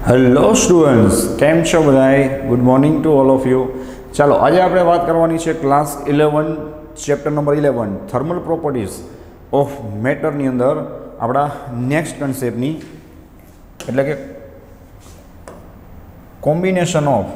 Hello students, કેમ છો બધાય? Good morning to all of you. ચાલો, આજે આપણે વાત કરવાની છે class 11 chapter number 11 thermal properties of મેટરની અંદર આપણા નેક્સ્ટ કન્સેપ્ટની, એટલે કે combination of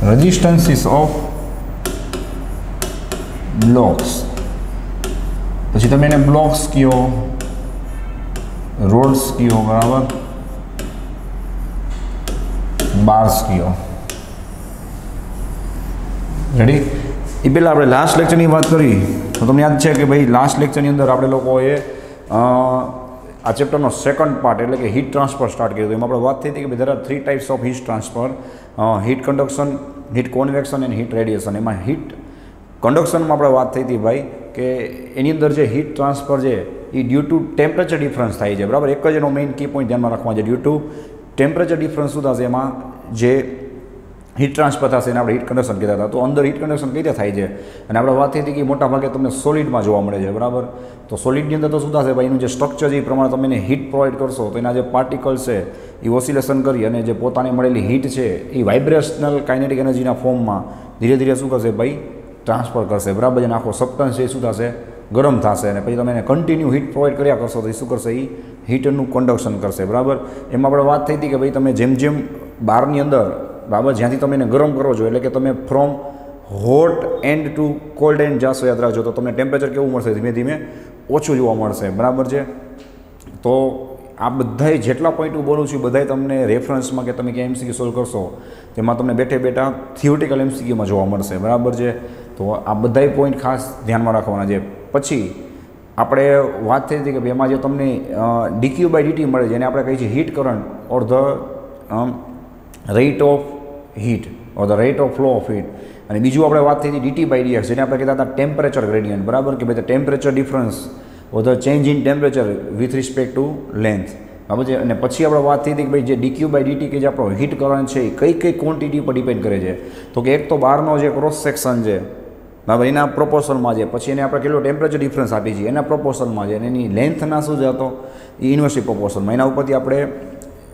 resistances of blocks. પછી તમે એને બ્લોક્સ કહો, રોડ્સ કહો, બરાબર, બાર્સ કહો. રેડી? એ પહેલાં આપણે લાસ્ટ લેક્ચરની વાત કરી તો તમને યાદ છે કે ભાઈ લાસ્ટ લેક્ચરની અંદર આપણે લોકોએ આ ચેપ્ટરનો સેકન્ડ પાર્ટ એટલે કે હીટ ટ્રાન્સફર સ્ટાર્ટ કર્યું. એમાં આપણે વાત થઈ હતી કે there are 3 types of heat transfer: heat conduction, heat convection and heat radiation. એમાં હીટ કન્ડક્શનમાં આપણે વાત થઈ હતી ભાઈ કે એની અંદર જે હીટ ટ્રાન્સફર છે એ ડ્યુ ટુ ટેમ્પરેચર ડિફરન્સ થાય છે, બરાબર. એક જ એનો મેઇન કી પોઈન્ટ ધ્યાનમાં રાખવા છે, ડ્યુ ટુ ટેમ્પરેચર ડિફરન્સ શું થશે, એમાં જે હીટ ટ્રાન્સફર થશે એને આપણે હીટ કન્ડક્શન કહેતા હતા. તો અંદર હીટ કન્ડક્શન કઈ રીતે થાય છે, અને આપણે વાત થઈ હતી કે મોટા ભાગે તમને સોલિડમાં જોવા મળે છે, બરાબર. તો સોલિડની અંદર તો શું થશે ભાઈ, એનું જે સ્ટ્રક્ચર છે એ પ્રમાણે તમે એને હીટ પ્રોવાઈડ કરશો તો એના જે પાર્ટિકલ્સ છે એ ઓસિલેશન કરી અને જે પોતાને મળેલી હીટ છે એ વાઇબ્રેશનલ કાઇનેટિક એનર્જીના ફોર્મમાં ધીરે ધીરે શું કરશે ભાઈ, ટ્રાન્સફર કરશે, બરાબર. જેને આખો સબસ્ટન્સ છે શું થશે, ગરમ થશે, અને પછી તમે એને કન્ટિન્યુ હીટ પ્રોવાઈડ કર્યા કરશો તો એ શું કરશે, એ હીટનું કન્ડક્શન કરશે, બરાબર. એમાં આપણે વાત થઈ હતી કે ભાઈ તમે જેમ જેમ બહારની અંદર, બરાબર, જ્યાંથી તમે એને ગરમ કરો છો એટલે કે તમે from hot end to cold end જાશો, યાદ રાખજો, તો તમને ટેમ્પરેચર કેવું મળશે, ધીમે ધીમે ઓછું જોવા મળશે, બરાબર છે. તો આ બધાય જેટલા પોઈન્ટ હું બોલું છું બધાય તમને રેફરન્સમાં કે તમે ક્યાં એમસીક્યુ સોલ્વ કરશો તેમાં તમને બેઠે બેઠા થિયોરિટિકલ એમસીક્યુમાં જોવા મળશે, બરાબર છે. તો આ બધાય પોઈન્ટ ખાસ ધ્યાનમાં રાખવાના છે. પછી આપણે વાત થઈ હતી કે એમાં જે તમને ડીક્યુ બાય ડીટી મળે છે જેને આપણે કહીએ છીએ heat current or the rate of heat or the rate of flow of heat. અને બીજું આપણે વાત થઈ હતી ડીટી બાય ડીએક્સ, જેને આપણે કહેતા હતા ટેમ્પરેચર ગ્રેડિયન્ટ, બરાબર, કે ભાઈ the temperature difference or the change in temperature with respect to length, બરાબર છે. અને પછી આપણે વાત થઈ હતી કે ભાઈ જે ડીક્યુ બાય ડીટી કે જે આપણો હીટ કરંટ છે એ કઈ કઈ ક્વોન્ટિટી પર ડિપેન્ડ કરે છે, તો કે એક તો બહારનો જે ક્રોસ સેક્શન છે, બરાબર, એના પ્રોપોર્શનમાં છે. પછી એને આપણે કેટલો ટેમ્પરેચર ડિફરન્સ આપી છીએ એના પ્રોપોર્શનમાં છે, અને એની લેન્થના શું છે હતો એ ઇન્વર્સલી પ્રોપોર્શનમાં. એના ઉપરથી આપણે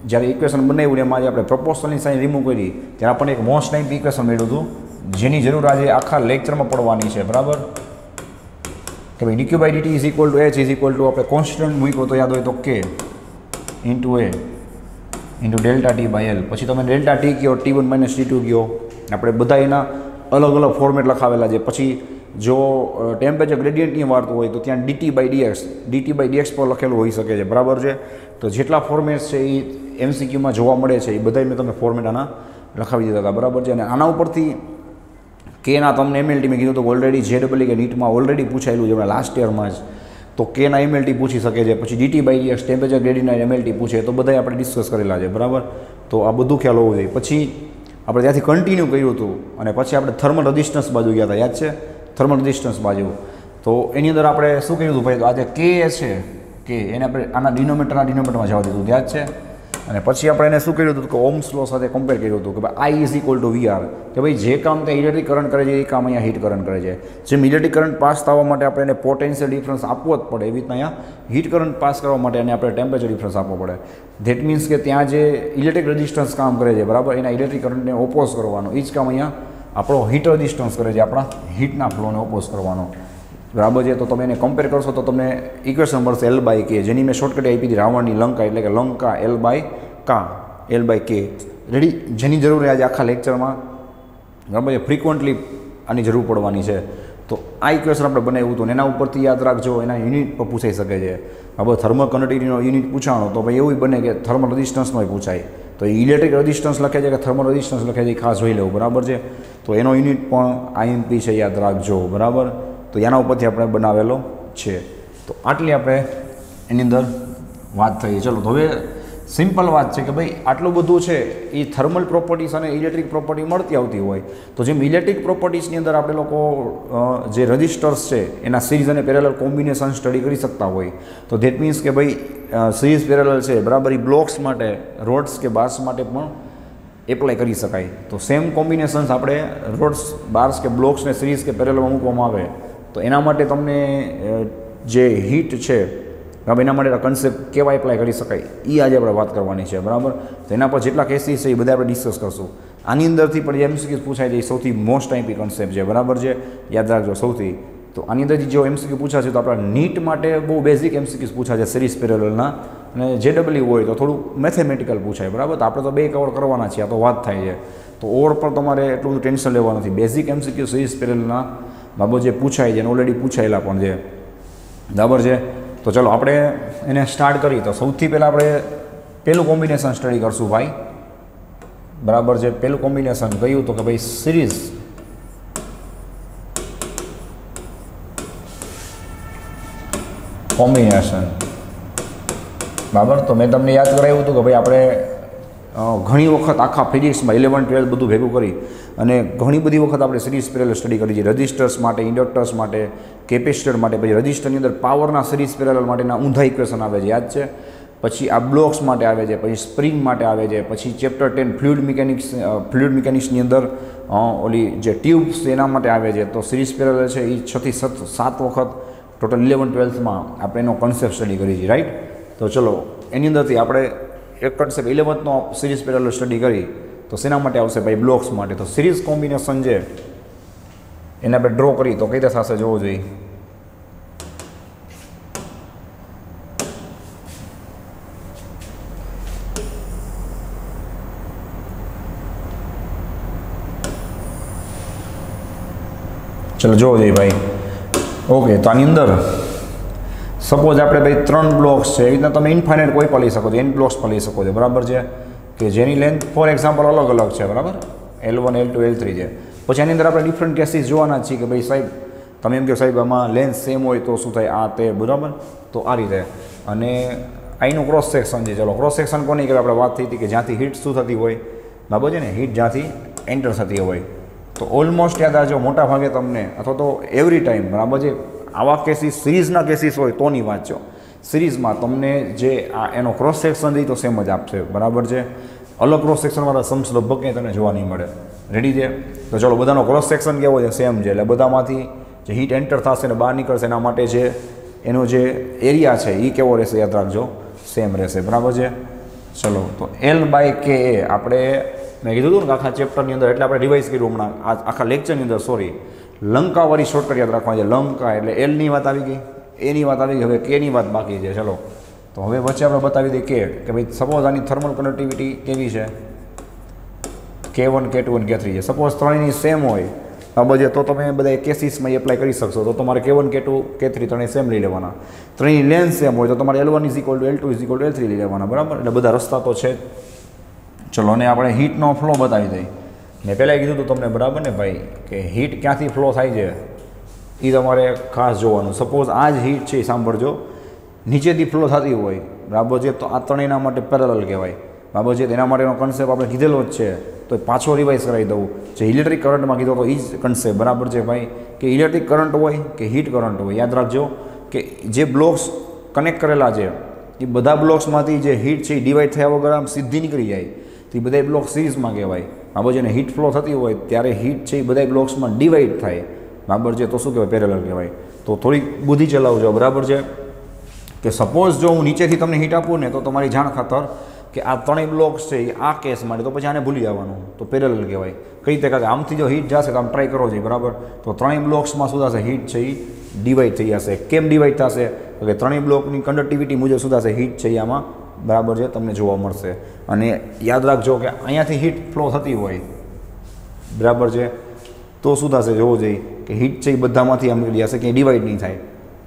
જ્યારે ઇક્વેશન બનાવ્યું એમાં આપણે પ્રોપોર્શનની સાઇન રિમૂવ કરી ત્યારે આપણને એક મોસ્ટ ટાઈમ ઇક્વેશન મળ્યું હતું જેની જરૂર આજે આખા લેક્ચરમાં પડવાની છે, બરાબર, કે ભાઈ DQ by DT is equal to H is equal to આપણે કોન્સ્ટન્ટ મૂક્યો તો યાદ હોય તો કે into A into delta T by L. પછી તમે ડેલ્ટા ટી કહો, T1 માઇનસ T2 કહો, આપણે બધા એના અલગ અલગ ફોર્મેટ લખાવેલા છે. પછી જો ટેમ્પરેચર ગ્રેડિયન્ટની વાત હોય તો ત્યાં ડીટી બાય ડીએક્સ પર લખેલું હોઈ શકે છે, બરાબર છે. તો જેટલા ફોર્મેટ્સ છે એ એમસીક્યુમાં જોવા મળે છે એ બધા મેં તમને ફોર્મેટ આના લખાવી દીધા હતા, બરાબર છે. અને આના ઉપરથી કેના તમને એમએલટી મેં કીધું તો ઓલરેડી જેડબલઈ કે નીટમાં ઓલરેડી પૂછાયેલું છે હમણાં લાસ્ટ યરમાં જ, તો કેના એમએલટી પૂછી શકે છે. પછી ડીટી બાય ડીએક્સ ટેમ્પરેચર ગ્રેડિયન્ટના એમએલટી પૂછે તો બધા આપણે ડિસ્કસ કરેલા છે, બરાબર. તો આ બધું ખ્યાલ હોવું જોઈએ. પછી આપણે ત્યાંથી કન્ટિન્યુ કર્યું હતું અને પછી આપણે થર્મલ રેઝિસ્ટન્સ બાજુ ગયા હતા, યાદ છે, થર્મલ રેઝિસ્ટન્સ બાજુ. તો એની અંદર આપણે શું કર્યું હતું ભાઈ, તો આજે કે છે કે એને આપણે આના ડિનોમિનેટરમાં જવા દીધું, યાદ છે. અને પછી આપણે એને શું કર્યું હતું કે ઓહ્મ્સ લો સાથે કમ્પેર કર્યું હતું કે ભાઈ આઈ ઇઝ ઇક્વલ ટુ વીઆર, કે ભાઈ જે કામ ત્યાં ઇલેક્ટ્રિક કરંટ કરે છે એ કામ અહીંયા હીટ કરંટ કરે છે. જેમ ઇલેક્ટ્રિક કરંટ પાસ થવા માટે આપણે એને પોટેન્શિયલ ડિફરન્સ આપવો જ પડે, એવી રીતના અહીંયા હીટ કરંટ પાસ કરવા માટે એને આપણે ટેમ્પરેચર ડિફરન્સ આપવો પડે. ધેટ મીન્સ કે ત્યાં જે ઇલેક્ટ્રિક રેઝિસ્ટન્સ કામ કરે છે, બરાબર, એના ઇલેક્ટ્રિક કરંટને ઓપોઝ કરવાનો, એ જ કામ અહીંયા આપણો હીટ રેઝિસ્ટન્સ કરે છે, આપણા હીટના ફ્લોને ઓપોઝ કરવાનો, બરાબર છે. તો તમે એને કમ્પેર કરશો તો તમને ઇક્વેશન મળશે એલ બાય કે, જેની મેં શોર્ટકટ આપી હતી રાવણની લંકા, એટલે કે લંકા એલ બાય કા, એલ બાય કે, રેડી. જેની જરૂર આજે આખા લેક્ચરમાં, બરાબર છે, ફ્રિકવન્ટલી આની જરૂર પડવાની છે. તો આ ઇક્વેશન આપણે બનાવ્યું હતું, એના ઉપરથી યાદ રાખજો એના યુનિટ પર પૂછાઈ શકે છે. હવે થર્મલ કન્ડક્ટિવિટીનો યુનિટ પૂછાણો તો ભાઈ એવું બને કે થર્મલ રેઝિસ્ટન્સનો પૂછાય, તો ઇલેક્ટ્રિક રેઝિસ્ટન્સ લખે છે કે થર્મલ રેઝિસ્ટન્સ લખે છે એ ખાસ જોઈ લેવું, બરાબર છે. તો એનો યુનિટ પણ આઈએમપી છે, યાદ રાખજો, બરાબર. તો એના ઉપરથી આપણે બનાવેલો છે. તો આટલી આપણે એની અંદર વાત થઈ. ચલો, તો હવે સિમ્પલ વાત છે કે ભાઈ આટલું બધું છે એ થર્મલ પ્રોપર્ટીઝ અને ઇલેક્ટ્રિક પ્રોપર્ટી મળતી આવતી હોય. તો જેમ ઇલેક્ટ્રિક પ્રોપર્ટીઝની અંદર આપણે લોકો જે રજિસ્ટર્સ છે એના સિરીઝ અને પેરેલલ કોમ્બિનેશન સ્ટડી કરી શકતા હોય, તો ધેટ મીન્સ કે ભાઈ સિરીઝ પેરેલલ છે, બરાબર, એ બ્લોક્સ માટે, રોડ્સ કે બાર્સ માટે પણ એપ્લાય કરી શકાય. તો સેમ કોમ્બિનેશન્સ આપણે રોડ્સ, બાર્સ કે બ્લોક્સને સિરીઝ કે પેરેલલમાં મૂકવામાં આવે તો એના માટે તમને જે હીટ છે બરાબર, એના માટે કન્સેપ્ટ કેવા એપ્લાય કરી શકાય એ આજે આપણે વાત કરવાની છે. બરાબર, તો એના પર જેટલા કેસીસ છે એ બધા આપણે ડિસ્કસ કરશું. આની અંદરથી પણ જે એમસીક્યુ પૂછાય છે એ સૌથી મોસ્ટ આઈપી કન્સેપ્ટ છે. બરાબર છે, યાદ રાખજો સૌથી. તો આની અંદરથી જો એમસીક્યુ પૂછાશે તો આપણા નીટ માટે બહુ બેઝિક એમસીક્યુઝ પૂછાશે સિરીઝ પેરેલલના, અને જેડબલ્યુ હોય તો થોડું મેથેમેટિકલ પૂછાય. બરાબર, તો આપણે તો બે કવર કરવાના છીએ, આ તો વાત થાય છે. તો ઓવર પર તમારે એટલું બધું ટેન્શન લેવાનું નથી. બેઝિક એમસીક્યુ સિરીઝ પેરેલલના બાબત જે પૂછાય છે અને ઓલરેડી પૂછાયેલા પણ છે. બરાબર છે, તો ચલો આપણે એને સ્ટાર્ટ કરી. તો સૌથી પહેલાં આપણે પહેલું કોમ્બિનેશન સ્ટડી કરશું ભાઈ. બરાબર છે, પહેલું કોમ્બિનેશન કયું તો કે ભાઈ સિરીઝ કોમ્બિનેશન. બરાબર, તો મેં તમને યાદ કરાવ્યું હતું કે ભાઈ આપણે ઘણી વખત આખા ફિઝિક્સમાં 11, 12 બધું ભેગું કરી અને ઘણી બધી વખત આપણે સિરીઝ પેરેલલ સ્ટડી કરી છે. રજિસ્ટર્સ માટે, ઇન્ડક્ટર્સ માટે, કેપેસિટર માટે, પછી રજિસ્ટરની અંદર પાવરના સિરીઝ પેરેલલ માટેના ઊંધા ઇક્વેશન આવે છે, યાદ છે. પછી આ બ્લોક્સ માટે આવે છે, પછી સ્પ્રિંગ માટે આવે છે, પછી ચેપ્ટર 10 ફ્લુઇડ મિકેનિક્સની અંદર ઓલી જે ટ્યુબ્સ એના માટે આવે છે. તો સિરીઝ પેરેલલ છે એ 6 થી 7 વખત ટોટલ 11, 12માં આપણે એનો કન્સેપ્ટ સ્ટડી કરી છે, રાઈટ. તો ચલો એની અંદરથી આપણે એક કન્સેપ્ટ 11નો સિરીઝ પેરેલલ સ્ટડી કરી તો શેના માટે આવશે ભાઈ? બ્લોક્સ માટે. તો સિરીઝ કોમ્બિનેશન છે એને આપણે ડ્રો કરી તો કઈ રીતે થશે જોવો જોઈએ. ચલો જોવો જોઈએ ભાઈ. ઓકે, તો આની અંદર સપોઝ આપણે ભાઈ 3 બ્લોક્સ છે, એવી રીતના તમે ઇન્ફાઇનાઇટ કોઈ પણ લઈ શકો છો, n બ્લોક્સ પણ લઈ શકો છો. બરાબર છે, કે જેની લેન્થ ફોર એક્ઝામ્પલ અલગ અલગ છે. બરાબર, L1, L2, L3 છે. પછી આની અંદર આપણે ડિફરન્ટ કેસીસ જોવાના છીએ કે ભાઈ સાહેબ તમે એમ કહો સાહેબ આમાં લેન્થ સેમ હોય તો શું થાય, આ તે. બરાબર, તો આ રીતે. અને અહીંનું ક્રોસ સેક્શન છે. ચલો ક્રોસ સેક્શન કોની કે આપણે વાત થઈ હતી કે જ્યાંથી હીટ શું થતી હોય, બરાબર છે ને, હીટ જ્યાંથી એન્ટર થતી હોય. તો ઓલમોસ્ટ યાદ રાખજો મોટા ભાગે તમને અથવા તો એવરી ટાઈમ, બરાબર છે, આવા કેસીસ સિરીઝના કેસીસ હોય તોની વાંચો. સિરીઝમાં તમને જે આ એનો ક્રોસ સેક્શન રહી તો સેમ જ આપશે. બરાબર છે, અલગ ક્રોસ સેક્શનવાળા સમ્સ લગભગ કંઈ તમને જોવા નહીં મળે. રેડી છે, તો ચલો બધાનો ક્રોસ સેક્શન કેવો છે? સેમ છે. એટલે બધામાંથી જે હીટ એન્ટર થશે ને બહાર નીકળશે એના માટે જે એનો જે એરિયા છે એ કેવો રહેશે યાદ રાખજો, સેમ રહેશે. બરાબર છે, ચલો તો L/Ka આપણે મેં કીધું હતું ને આખા ચેપ્ટરની અંદર, એટલે આપણે રિવાઇઝ કર્યું હમણાં આખા લેક્ચરની અંદર. સોરી, લંકાવાળી શોર્ટકટ યાદ રાખવાની છે. લંકા એટલે Lની વાત આવી ગઈ, એની વાત આવી ગઈ, હવે Kની વાત બાકી છે. ચલો તો હવે વચ્ચે આપણે બતાવી દઈએ કે ભાઈ સપોઝ આની થર્મલ કન્ડક્ટિવિટી કેવી છે, K1, K2 અને K3 છે. સપોઝ ત્રણેયની સેમ હોય બરાબર છે, તો તમે બધા કેસીસમાં એપ્લાય કરી શકશો. તો તમારે K1, K2, K3 ત્રણેય સેમ લઈ લેવાના. ત્રણેયની લેન્થ સેમ હોય તો તમારે L1 = L2 = L3 લઈ લેવાના. બરાબર, એટલે બધા રસ્તા તો છે. ચલો અને આપણે હીટનો ફ્લો બતાવી દઈએ. મેં પહેલાં કીધું હતું તમને, બરાબર ને ભાઈ, કે હીટ ક્યાંથી ફ્લો થાય છે એ તમારે ખાસ જોવાનું. સપોઝ આ જ હીટ છે એ સાંભળજો, નીચેથી ફ્લો થતી હોય, બરાબર છે, તો આ ત્રણેયના માટે પેરેલલ કહેવાય. બરાબર છે, તેના માટેનો કન્સેપ્ટ આપણે કીધેલો જ છે, તો પાછો રિવાઇઝ કરાવી દઉં. જે ઇલેક્ટ્રિક કરંટમાં કીધો તો એ જ કન્સેપ્ટ. બરાબર છે ભાઈ, કે ઇલેક્ટ્રિક કરંટ હોય કે હીટ કરંટ હોય, યાદ રાખજો કે જે બ્લોક્સ કનેક્ટ કરેલા છે એ બધા બ્લોક્સમાંથી જે હીટ છે એ ડિવાઈડ થયા વગર આમ સીધી નીકળી જાય તો એ બધા બ્લોક સિરીઝમાં કહેવાય. બરાબર છે, અને હીટ ફ્લો થતી હોય ત્યારે હીટ છે એ બધા બ્લોક્સમાં ડિવાઈડ થાય. બરાબર છે, તો શું કહેવાય? પેરેલલ કહેવાય. તો થોડીક બુદ્ધિ ચલાવજો. બરાબર છે, કે સપોઝ જો હું નીચેથી તમને હીટ આપું ને તો તમારી જાણ ખાતર કે આ ત્રણેય બ્લોક્સ છે એ આ કેસ માટે, તો પછી આને ભૂલી જવાનું, તો પેરેલલ કહેવાય. કઈ રીતે? કારણ કે આમથી જો હીટ જશે તો આમ ટ્રાય કરો છો. બરાબર, તો ત્રણેય બ્લોક્સમાં શું થશે? હીટ છે એ ડિવાઈડ થઈ જશે. કેમ ડિવાઈડ થશે? તો કે ત્રણેય બ્લોકની કન્ડક્ટિવિટી મુજબ શું થશે? હીટ છે એ આમાં, બરાબર છે, તમને જોવા મળશે. અને યાદ રાખજો કે અહીંયાથી હીટ ફ્લો થતી હોય, બરાબર છે, તો શું થશે જોવું જોઈએ કે હીટ છે એ બધામાંથી આમ નીકળી જશે, કે ડિવાઈડ નહીં થાય,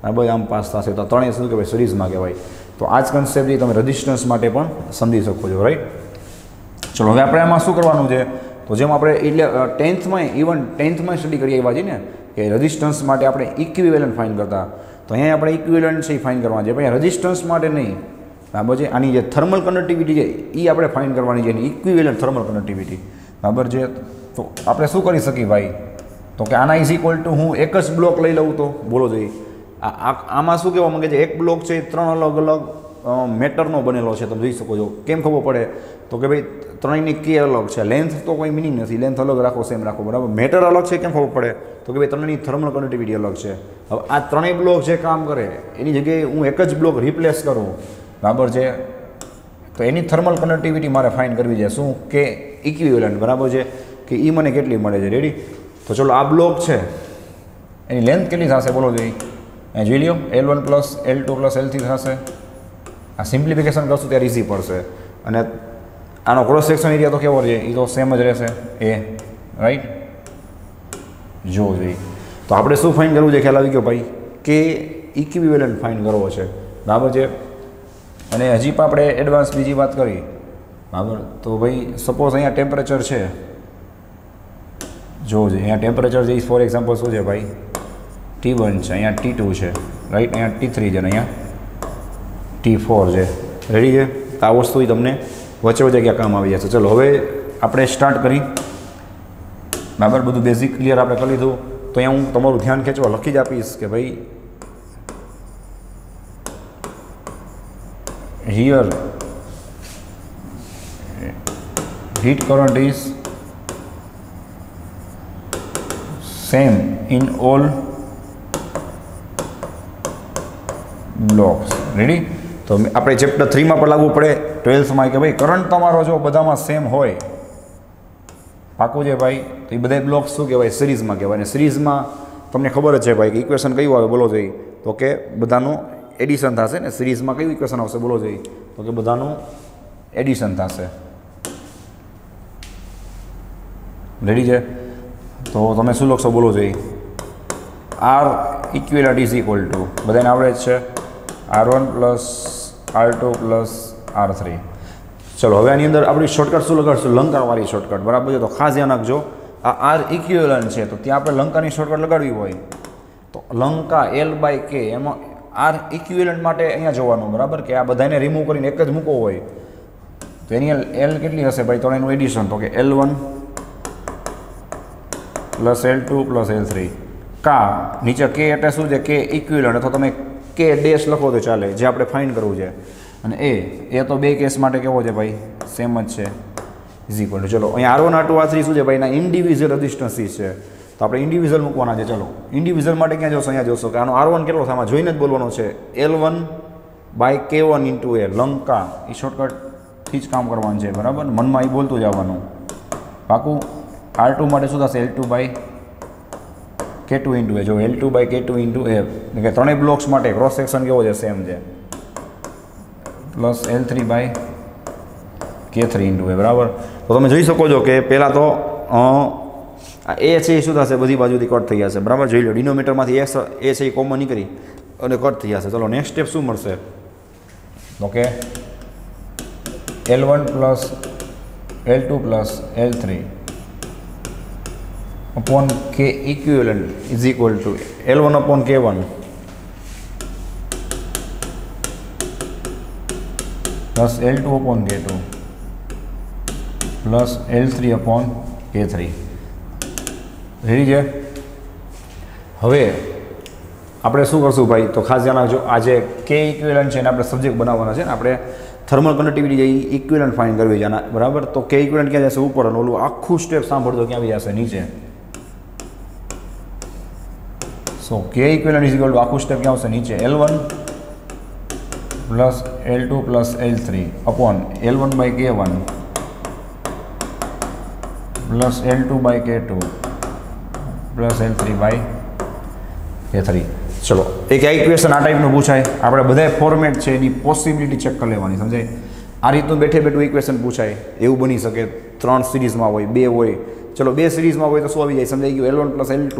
બરાબર, આમ પાસ થશે. તો ત્રણેય શું કહેવાય? સિરીઝમાં કહેવાય. તો આ જ કન્સેપ્ટ તમે રેઝિસ્ટન્સ માટે પણ સમજી શકો છો, રાઈટ. ચલો હવે આપણે આમાં શું કરવાનું છે? તો જેમ આપણે એટલે 10thમાં સ્ટડી કરી આવ્યા છીએ ને કે રેઝિસ્ટન્સ માટે આપણે ઇક્વિવેલન્ટ ફાઇન્ડ કરતા, તો અહીંયા આપણે ઇક્વિવેલન્ટ છે એ ફાઇન્ડ કરવાનું છે. પણ રેઝિસ્ટન્સ માટે નહીં, બરાબર છે, આની જે થર્મલ કન્ડક્ટિવિટી છે એ આપણે ફાઇન્ડ કરવાની છે, એની ઇક્વિવેલન્ટ થર્મલ કન્ડક્ટિવિટી. બરાબર છે, તો આપણે શું કરી શકીએ ભાઈ? તો કે આના = હું એક જ બ્લોક લઈ લઉં તો બોલો જોઈએ આમાં શું કહેવા માંગે છે? એક બ્લોક છે 3 અલગ અલગ મેટરનો બનેલો છે. તમે જોઈ શકો છો. કેમ ખબર પડે તો કે ભાઈ ત્રણેયની કે અલગ છે. લેન્થ તો કોઈ મિનિંગ નથી, લેન્થ અલગ રાખો સેમ રાખો બરાબર. મેટર અલગ છે કેમ ખબર પડે તો કે ભાઈ ત્રણેયની થર્મલ કન્ડક્ટિવિટી અલગ છે. હવે આ ત્રણેય બ્લોક જે કામ કરે એની જગ્યાએ હું એક જ બ્લોક રિપ્લેસ કરું બરાબર છે, તો એની થર્મલ કન્ડક્ટિવિટી મારે ફાઇન્ડ કરવી છે. શું કે ઇક્વિવેલન્ટ બરાબર છે, કે એ મને કેટલી મળે છે. રેડી? તો ચલો આ બ્લોક છે એની લેન્થ કેટલી થશે બોલો જોઈએ. અહીં જોઈ લ્યો L1 plus L2 plus L3 થશે. આ સિમ્પ્લિફિકેશન કરશું ત્યારે ઇઝી પડશે. અને આનો ક્રોસ સેક્શન એરિયા તો કેવો છે, એ તો સેમ જ રહેશે એ. રાઈટ? જો જોઈએ તો આપણે શું ફાઇન્ડ કરવું છે ખ્યાલ આવી ગયો ભાઈ, કે ઇક્વિવેલન્ટ ફાઇન્ડ કરવો છે બરાબર છે. અને હજી પણ આપણે એડવાન્સ બીજી વાત કરી બરાબર. તો ભાઈ સપોઝ અહીંયા ટેમ્પરેચર છે, જોવું જોઈએ અહીંયા ટેમ્પરેચર છે ફોર એક્ઝામ્પલ શું છે ભાઈ T1 છે, અહીંયા T2 છે રાઈટ, અહીંયા T3 છે અને અહીંયા T4 છે. રેડી છે? આ વસ્તુ તમને વચ્ચે વચ્ચે ક્યાં કામ આવી જશે. ચલો હવે આપણે સ્ટાર્ટ કરી બરાબર. બધું બેઝિક ક્લિયર આપણે કરી લીધું. તો અહીંયા હું તમારું ધ્યાન ખેંચવા લખી જ આપીશ કે ભાઈ here heat current is same in all blocks. Ready? તો આપણે ચેપ્ટર 3 માં પણ લાગુ પડે 12th માં કે ભાઈ કરંટ તમારો જો બધામાં સેમ હોય પાકું છે ભાઈ, તો એ બધા બ્લોક્સ શું કહેવાય સિરીઝમાં કહેવાય. અને સિરીઝમાં તમને ખબર જ છે ભાઈ કે ઇક્વેશન કયું આવે બોલો જોઈએ તો કે બધાનું એડિશન થશે ને. સિરીઝમાં કયું ઇક્વેશન આવશે બોલો જોઈએ તો કે બધાનું એડિશન થશે. રેડી છે? તો તમે શું લખશો બોલો જોઈએ. R equivalent is equal to બધાને આવડે જ છે R1 plus R2 plus R3. ચલો હવે આની અંદર આપણી શોર્ટકટ શું લગાડશું, લંકાવાળી શોર્ટકટ બરાબર છે. તો ખાસ ધ્યાન રાખજો આ આર ઇક્વિવેલન્ટ છે તો ત્યાં આપણે લંકાની શોર્ટકટ લગાડવી હોય તો લંકા L/K એમાં આર ઇક્વિવેલન્ટ માટે અહીંયા જોવાનું બરાબર, કે આ બધાને રિમૂવ કરીને એક જ મૂકવો હોય તો એની L કેટલી હશે ભાઈ, તો એનું એડિશન તો કે L1 plus L2 plus L3. કા નીચે K એટલે શું છે કે ઇક્વિવેલન્ટ, અથવા તમે K ડેશ લખો તો ચાલે, જે આપણે ફાઇન્ડ કરવું છે. અને એ તો બે કેસ માટે કેવો છે ભાઈ સેમ જ છે ઇઝ ઇક્વલ ટુ. ચલો અહીંયા R1 R2 R3 શું છે ભાઈ એના ઇન્ડિવિજ્યુઅલ રજિસ્ટન્સીસ છે તો આપણે ઇન્ડિવિજ્યુઅલ મૂકવાના છે. ચલો ઇન્ડિવિજ્યુઅલ માટે ક્યાં જોશો, અહીંયા જોશો કે આનો R1 કેટલો થાય આમાં જોઈને જ બોલવાનો છે L1/K1 × A. લંકા એ શોર્ટકટથી જ કામ કરવાનું છે બરાબર, મનમાં એ બોલતું જવાનું પાકું. R2 માટે શું થશે L2/K2 × A. જો L2/K2 × A એટલે ત્રણેય બ્લોક્સ માટે ક્રોસ સેક્શન કેવો છે સેમ છે પ્લસ L3/K3 × A બરાબર. તો તમે જોઈ શકો છો કે પહેલાં તો આ એ છે એ શું થશે બધી બાજુથી કટ થઈ જશે બરાબર. જોઈ લો ડિનોમિનેટરમાંથી એ છે એ કોમન નીકળી અને કટ થઈ જશે. ચલો નેક્સ્ટ સ્ટેપ શું મળશે તો કે L1 plus L2 plus L3 upon K equivalent is equal to L1 upon K1 plus L2 upon K2 plus L3 upon K3. Ready છે? હવે આપણે શું કરશું ભાઈ, તો ખાસ ધ્યાન રાખજો આ જે K ઇક્વિવેલન્ટ છે એને આપણે સબ્જેક્ટ બનાવવાના છે ને. આપણે થર્મલ કન્ડક્ટિવિટી જે ઇક્વિવેલન્ટ ફાઇન્ડ કરવી છે બરાબર. તો K ઇક્વિવેલન્ટ ક્યાં જશે ઉપર, અને ઓલું આખું સ્ટેપ સાંભળતો ક્યાં આવી જશે નીચે. સો K equivalent is equal two આખું સ્ટેપ ક્યાં આવશે નીચે L1 plus L2 plus L3 upon L1/K1 plus L2/K2 plus L3/K3. ચલો એક આ ઇક્વેશન આ ટાઈપનું પૂછાય, આપણે બધા ફોર્મેટ છે એની પોસિબિલિટી ચેક કરી લેવાની સમજાય. આ રીતનું બેઠે બેઠું ઇક્વેશન પૂછાય એવું બની શકે. 3 સિરીઝમાં હોય 2 હોય, ચલો 2 સિરીઝમાં હોય તો શું આવી જાય સમજાઈ ગયું L1 plus L2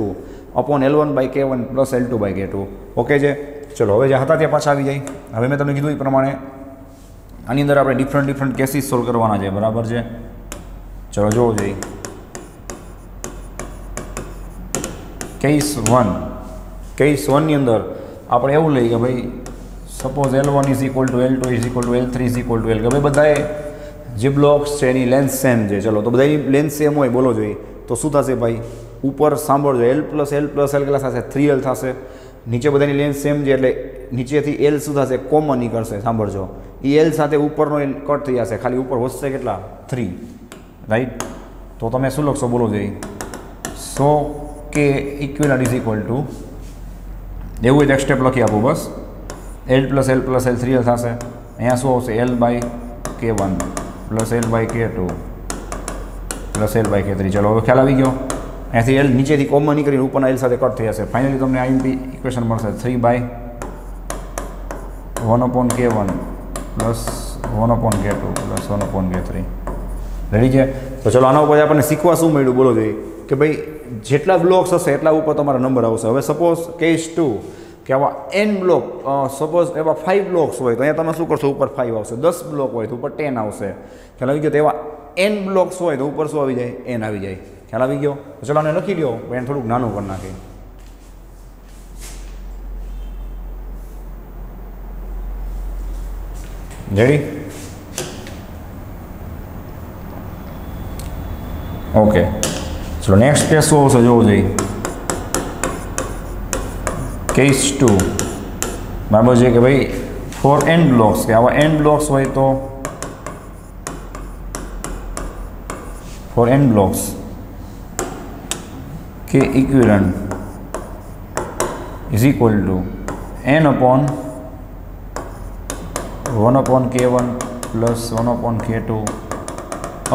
upon L1/K1 plus L2/K2. Okay છે? ચલો હવે જે હતા ત્યાં પાછા આવી જાય. હવે મેં તમને કીધું એ પ્રમાણે આની અંદર આપણે ડિફરન્ટ કેસીસ સોલ્વ કરવાના છે બરાબર છે. ચલો જોવો જોઈએ. કેસ 1 ની અંદર આપણે એવું લઈએ કે ભાઈ suppose L1 is equal to L2 is equal two L3 is equal to L. કે ભાઈ બધાએ જે બ્લોક્સ છે એની લેન્થ સેમ છે. ચલો તો બધાની લેન્થ સેમ હોય બોલો જોઈએ તો શું થશે ભાઈ, ઉપર સાંભળજો L plus L plus L કેટલા થશે 3L થશે. નીચે બધાની લેન્થ સેમ છે એટલે નીચેથી એલ શું થશે, કોમન ઈ કરશે, સાંભળજો, એ એલ સાથે ઉપરનો એલ કટ થઈ જશે, ખાલી ઉપર વધશે કેટલા 3, રાઈટ. તો તમે શું લખશો બોલો જોઈએ, સો કે ઇક્વિવેલન્ટ ઇઝ ઇક્વલ ટુ, એવું જ એક સ્ટેપ લખી આપું બસ, L plus L plus L 3L થશે, અહીંયા શું આવશે L by K1 plus L by K2 plus L by K3. ચલો હવે ખ્યાલ આવી ગયો. અહીંયાથી L નીચેથી કોમન નીકળીને ઉપરના L સાથે કટ થઈ જશે. ફાઇનલી તમને IMP ઇક્વેશન મળશે 3 by 1/K1 plus 1/K2 plus 1/K3. Ready છે? તો ચલો આના ઉપર આપણને શીખવા શું મળ્યું બોલો જોઈએ, કે ભાઈ જેટલા બ્લોક્સ હશે એટલા ઉપર તમારા નંબર આવશે. હવે સપોઝ કેસ 2 કે આવા n બ્લોક, સપોઝ એવા 5 બ્લોક્સ હોય તો અહીંયા તમે શું કરશો, ઉપર 5 આવશે. 10 બ્લોક હોય તો ઉપર 10 આવશે. ખ્યાલ આવી ગયો? તો એવા n બ્લોક્સ હોય તો ઉપર શું આવી જાય, n આવી જાય. ખ્યાલ આવી ગયો? તો ચલો આને લખી લ્યો, એને થોડુંક નાનું કરી નાખીએ. રેડી? ઓકે, ચલો નેક્સ્ટ કેસ શું આવશે જોવું જોઈએ. કેસ 2 બરાબર છે કે ભાઈ ફોર n બ્લોક્સ, કે આવા n બ્લોક્સ હોય તો ફોર n બ્લોક્સ કે equivalent is equal two n upon 1/K1 plus 1/K2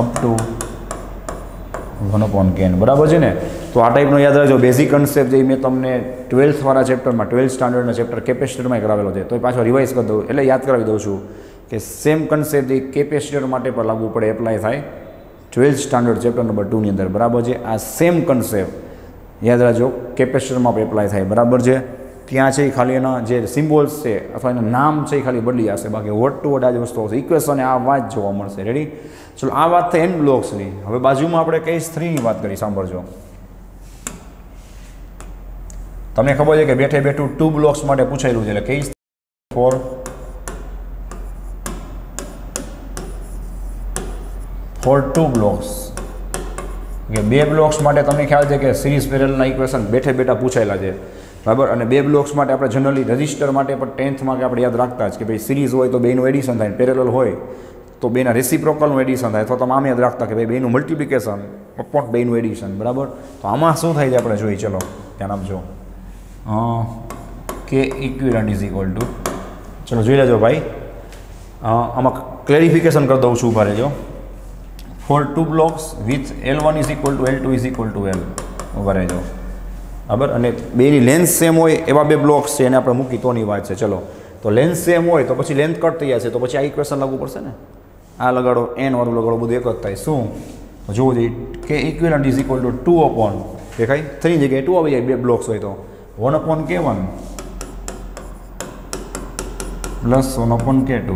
up to 1/Kn. બરાબર છે ને? તો આ ટાઈપનો યાદ રાખજો. બેઝિક કન્સેપ્ટ જે મેં તમને 12th વાળા ચેપ્ટરમાં, 12th સ્ટાન્ડર્ડના ચેપ્ટર કેપેસિટરમાં કરાવેલો છે, તો એ પાછો રિવાઇઝ કરી દઉં, એટલે યાદ કરાવી દઉં છું કે સેમ કન્સેપ્ટ એ કેપેસિટર માટે પણ લાગુ પડે, એપ્લાય થાય 12th સ્ટાન્ડર્ડ ચેપ્ટર નંબર 2 ની અંદર. બરાબર છે? આ સેમ કન્સેપ્ટ યાદ રાખજો કેપેસિટરમાં પણ એપ્લાય થાય. બરાબર છે? ત્યાં છે ખાલી એના જે સિમ્બોલ્સ છે અથવા એના નામ છે એ ખાલી બદલી જશે, બાકી વર્ડ ટુ વર્ડ આ જ વસ્તુ આવશે. ઇક્વેશન આ વાત જોવા મળશે. રેડી? ચલો આ વાત થઈ n બ્લોક્સની. હવે બાજુમાં આપણે કેસ 3 ની વાત કરી. સાંભળજો, તમને ખબર છે કે બેઠે બેઠું 2 બ્લોક્સ માટે પૂછાયેલું છે, એટલે કેસ ફોર 2 બ્લોક્સ, કે 2 બ્લોક્સ માટે તમને ખ્યાલ છે કે સિરીઝ પેરેલલના ઇક્વેશન બેઠે બેઠા પૂછાયેલા છે. બરાબર? અને 2 બ્લોક્સ માટે આપણે જનરલી રજિસ્ટર માટે પણ 10th માં કે આપણે યાદ રાખતા જ કે ભાઈ સિરીઝ હોય તો બેનું એડિશન થાય, પેરેલલ હોય તો બેના રેસિપ્રોકલનું એડિશન થાય, અથવા તમે આમ યાદ રાખતા કે ભાઈ બેનું મલ્ટિપ્લિકેશન અપોન બેનું એડિશન. બરાબર? તો આમાં શું થાય છે આપણે જોઈએ. ચલો ધ્યાન આપજો. કે ઇક્વિવેલન્ટ ઇઝ ઇક્વલ ટુ, ચલો જોઈ લેજો ભાઈ, આમાં ક્લેરિફિકેશન કરી દઉં છું, ઉભા રહેજો. For 2 blocks with L1 is equal to L2 is equal to L, ઉભા રહેજો. બરાબર? અને બેની લેન્થ સેમ હોય એવા 2 બ્લોક્સ છે, એને આપણે મૂકી તોની વાત છે. ચલો, તો લેન્થ સેમ હોય તો પછી લેન્થ કટ થઈ જશે, તો પછી આ ઇક્વેશન લાગુ પડશે ને. આ લગાડો, n વાળું લગાડો, બધું એક જ થાય. શું જોવું જોઈએ? કે equivalent is equal two 2 upon, દેખાય 3 જગ્યાએ 2 આવી જાય 2 બ્લોક્સ હોય તો 1/K1 પ્લસ 1/K2.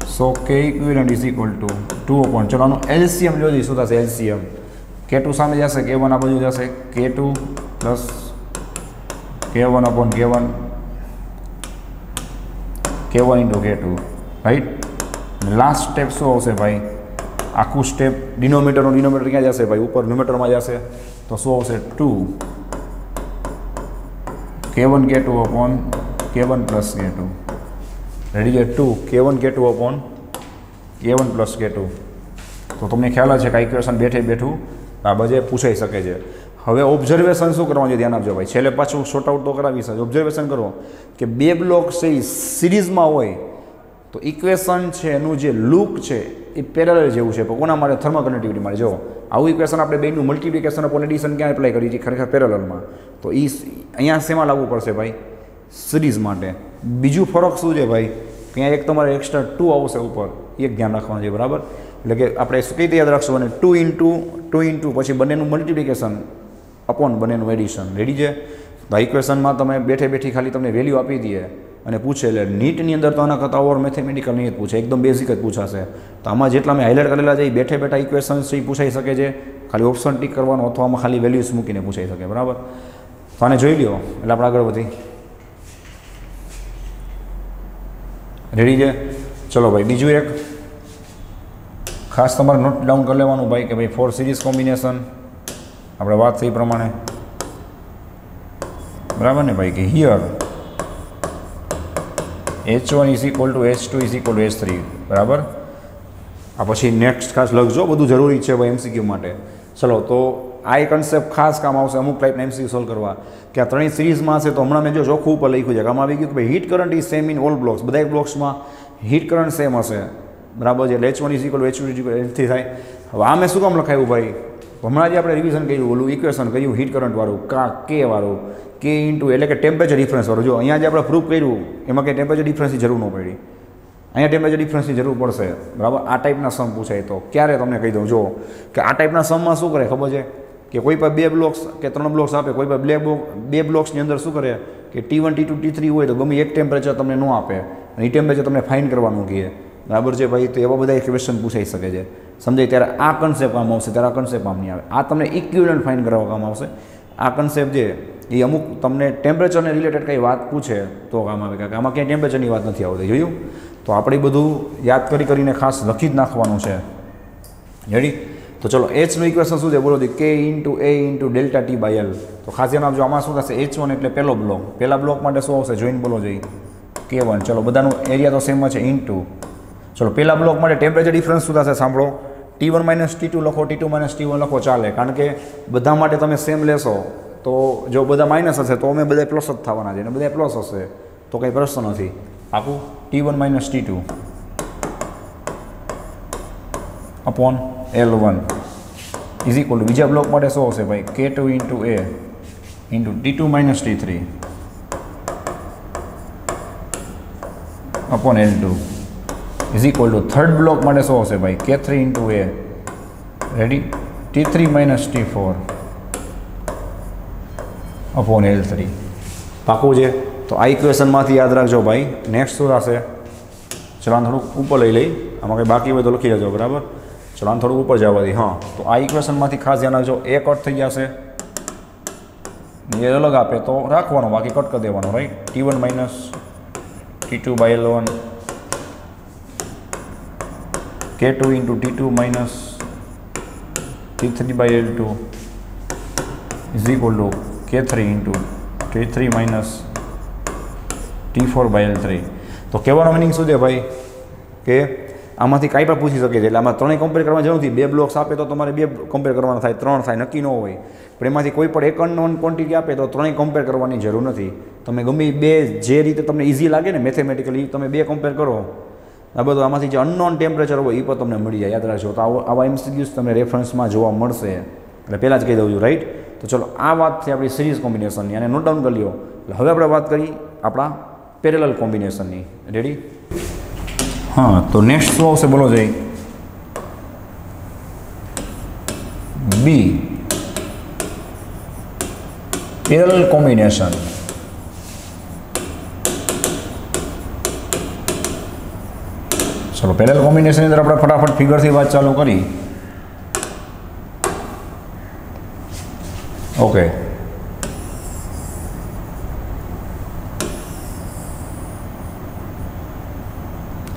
સો કે equivalent is equal two 2 upon, ચલો આનું એલસીએમ જોઈ શું થશે. એલસીએમ K2 સામે જશે, K1 આ બાજુ જશે, K2 plus K1/K1 K1 into K2. Right? Last step શું આવશે ભાઈ? આખું સ્ટેપ ડિનોમિનેટરનો ડિનોમિનેટર ક્યાં જશે ભાઈ? ઉપર ન્યુમેટરમાં જશે, તો શું આવશે? 2 K1 K2 upon K1 plus K2. Ready છે? 2 K1 K2 upon K1 plus K2. તો તમને ખ્યાલ છે કે આ ઇક્વેશન બેઠે બેઠું આ બધે પૂછાઈ શકે છે. હવે ઓબ્ઝર્વેશન શું કરવાનું છે ધ્યાન આપજો ભાઈ. છેલ્લે પાછું શોર્ટ આઉટ તો કરાવીશ. ઓબ્ઝર્વેશન કરો કે 2 બ્લોક છે એ સિરીઝમાં હોય તો ઇક્વેશન છે એનું જે લુક છે એ પેરેલલ જેવું છે, પણ કોના માટે? થર્મલ કન્ડક્ટિવિટી માટે. જો આવું ઇક્વેશન આપણે બેનું મલ્ટિપ્લિકેશન અપોન એડિશન ક્યાં એપ્લાય કરી છે? ખરેખર પેરેલલમાં. તો એ અહીંયા શેમાં લાગુ પડશે ભાઈ? સિરીઝ માટે. બીજું ફરક શું છે ભાઈ? કે અહીંયા એક તમારે એક્સ્ટ્રા 2 આવશે ઉપર, એક ધ્યાન રાખવાનું છે. બરાબર? એટલે કે આપણે કઈ રીતે યાદ રાખશું? અને 2 ઇન્ટુ પછી બંનેનું મલ્ટિપ્લિકેશન અપોન બંનેનું એડિશન. રેડી છે? તો આ ઇક્વેશનમાં તમે બેઠે બેઠી ખાલી તમને વેલ્યુ આપી દઈએ અને પૂછે, એટલે નીટની અંદર તો આના કરતાં ઓવર મેથેમેટિકલ નહીં જ પૂછે, એકદમ બેઝિક જ પૂછાશે. તો આમાં જેટલા મેં હાઇલાઇટ કરેલા છે એ બેઠે બેઠા ઇક્વેશન્સ છે એ પૂછાઈ શકે છે, ખાલી ઓપ્શન ટીક કરવાનો અથવા આમાં ખાલી વેલ્યુઝ મૂકીને પૂછાઈ શકે. બરાબર? તો આને જોઈ લ્યો એટલે આપણે આગળ વધી. રેડી છે? ચલો ભાઈ, બીજું એક ખાસ તમારે નોટ ડાઉન કરી લેવાનું ભાઈ, કે ભાઈ ફોર સિરીઝ કોમ્બિનેશન આપણે વાત થઈ પ્રમાણે. બરાબર ને ભાઈ? કે here H1 is equal two H2 is equal two H3 બરાબર. આ પછી નેક્સ્ટ ખાસ લખજો, બધું જરૂરી છે ભાઈ MCQ માટે. ચલો તો આ એક કન્સેપ્ટ ખાસ કામ આવશે અમુક ટાઈપના MCQ સોલ્વ કરવા, કે આ ત્રણેય સિરીઝમાં હશે. તો હમણાં મેં જો ચોખ્ખું ઉપર લખ્યું છે, આમાં આવી ગયું કે ભાઈ heat current is same in all blocks, બધા બ્લોક્સમાં હીટ કરંટ સેમ હશે બરાબર છે. એટલે H1 is equal two H2 is equal two H3 થાય. હવે આ મેં શું કામ લખાયું ભાઈ, હમણાં જે આપણે રિવિઝન કર્યું ઓલું ઇક્વેશન કર્યું હીટ કરંટવાળું, K વાળું, K ઇન્ટુ એટલે કે ટેમ્પરેચર ડિફરન્સવાળું. જો અહીંયા જે આપણે પ્રૂફ કર્યું એમાં કંઈ ટેમ્પરેચર ડિફરન્સની જરૂર ન પડી, અહીંયા ટેમ્પરેચર ડિફરન્સની જરૂર પડશે બરાબર. આ ટાઈપના સમ પૂછાય તો ક્યારે તમને કહી દઉં, જો કે આ ટાઈપના સમમાં શું કરે ખબર છે કે કોઈ પણ 2 બ્લોક્સ કે 3 બ્લોક્સ આપે, કોઈ પણ 2 બ્લોક્સની અંદર શું કરે કે T1 T2 T3 હોય તો ગમે એક ટેમ્પરેચર તમને ન આપે અને એ ટેમ્પરેચર તમને ફાઇન કરવાનું કહે બરાબર છે ભાઈ. તો એવા બધા ક્વેશ્ચન પૂછાઈ શકે છે સમજાય. ત્યારે આ કન્સેપ્ટ કામ આવશે, ત્યારે આ કન્સેપ્ટ કામ નહીં આવે. આ તમને ઇક્વિવેલન્ટ ફાઇન કરવા કામ આવશે. આ કન્સેપ્ટ જે એ અમુક તમને ટેમ્પરેચરને રિલેટેડ કંઈ વાત પૂછે તો કામ આવે, કારણ કે આમાં ક્યાંય ટેમ્પરેચરની વાત નથી આવતી. જોયું? તો આપણે બધું યાદ કરીને ખાસ લખી જ નાખવાનું છે. રેડી? તો ચલો Hનું ઇક્વેશન શું છે બોલો, K into A into delta T by L. તો ખાસ ધ્યાન આપજો, આમાં શું થશે H1 એટલે પહેલો બ્લોક, પહેલા બ્લોક માટે શું આવશે જોઈને બોલો જોઈએ K1. ચલો બધાનું એરિયા તો સેમ છે ઇન્ટુ, ચલો પહેલા બ્લોક માટે ટેમ્પરેચર ડિફરન્સ શું થશે સાંભળો, T1 માઇનસ T2 લખો, T2 માઇનસ T1 લખો ચાલે, કારણ કે બધા માટે તમે સેમ લેશો. તો જો બધા માઇનસ હશે તો અમે બધા પ્લસ જ થવાના છે, અને બધા પ્લસ હશે તો કંઈ પ્રશ્ન નથી. આખું T1 minus T2 upon L1 is equal two બીજા બ્લોક માટે શું હશે ભાઈ K2 into A into T2 minus T3 upon L2 is equal two third block માટે શું હશે ભાઈ K3 into A ready T3 minus T4 upon L3. પાકું છે? તો આ ઇક્વેશનમાંથી યાદ રાખજો ભાઈ. નેક્સ્ટ શું થશે, ચલો થોડુંક ઉપર લઈ આમાં કંઈ બાકી હોય તો લખી લેજો બરાબર. ચલો થોડુંક ઉપર જવા દઈએ. હા, તો આ ઇક્વેશનમાંથી ખાસ ધ્યાન રાખજો, એ કટ થઈ જશે, એ અલગ આપે તો રાખવાનો, બાકી કટ કરી દેવાનો right. T1 minus T2 by L1 K2 into T2 minus T3 by L2 is equal to K3 into T3 minus T4 by L3. તો કહેવાનો મિનિંગ શું છે ભાઈ કે આમાંથી કાંઈ પણ પૂછી શકે છે, એટલે આમાં ત્રણેય કમ્પેર કરવાની જરૂર નથી. 2 બ્લોક્સ આપે તો તમારે 2 કમ્પેર કરવાના થાય, 3 થાય, નક્કી ન હોય. પણ એમાંથી કોઈ પણ એક અનનોન ક્વોન્ટિટી આપે તો ત્રણેય કમ્પેર કરવાની જરૂર નથી. તમે ગમે 2 જે રીતે તમને ઇઝી લાગે ને મેથેમેટિકલી તમે 2 કમ્પેર કરો. આ બધું આમાંથી જે અનનોન ટેમ્પરેચર હોય એ પણ તમને મળી જાય, યાદ રાખજો. તો આવા MCQs તમને રેફરન્સમાં જોવા મળશે, એટલે પહેલાં જ કહી દઉં છું રાઈટ. તો ચલો આ વાત છે આપણી સિરીઝ કોમ્બિનેશનની, અને નોટ ડાઉન કરી લો. એટલે હવે આપણે વાત કરી આપણા પેરેલલ કોમ્બિનેશનની. રેડી? હા, તો નેક્સ્ટ શું આવશે બોલો જઈ, બી પેરેલલ કોમ્બિનેશન. ચલો પેરેલલ કોમ્બિનેશનની અંદર આપણે ફટાફટ ફિગરથી વાત ચાલુ કરી. ઓકે,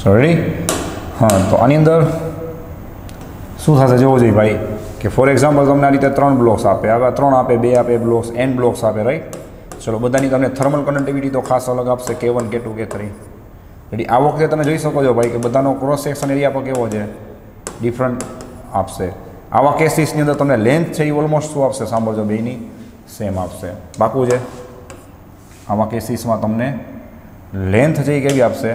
ચલો રેડી? હા, તો આની અંદર શું થશે જોવો જોઈએ ભાઈ, કે ફોર એક્ઝામ્પલ તમને આ રીતે 3 બ્લોક્સ આપે, હવે 3 આપે, 2 આપે બ્લોક્સ, n બ્લોક્સ આપે રાઈટ. ચલો બધાની તમને થર્મલ કન્ડક્ટિવિટી તો ખાસ અલગ આપશે, K1 K2 K3 રેડી. આ વખતે તમે જોઈ શકો છો ભાઈ કે બધાનો ક્રોસ સેક્શન એરિયા પણ કેવો છે, ડિફરન્ટ આપશે. આવા કેસીસની અંદર તમને લેન્થ છે એ ઓલમોસ્ટ શું આપશે સાંભળજો, બેની સેમ આપશે. પાકું છે? આવા કેસીસમાં તમને લેન્થ છે એ કેવી આપશે,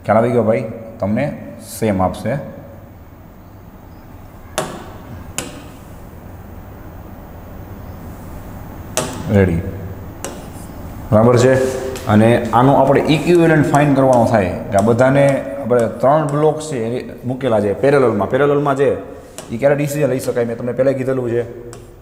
ખ્યાલ આવી ગયો ભાઈ, તમને સેમ આપશે. રેડી? બરાબર છે. અને આનું આપણે ઇક્વિવેલન્ટ ફાઇન કરવાનો થાય કે આ બધાને આપણે 3 બ્લોક્સ છે એ મૂકેલા છે પેરેલલમાં છે એ ક્યારે ડિસિઝન લઈ શકાય, મેં તમને પહેલાં કીધેલું છે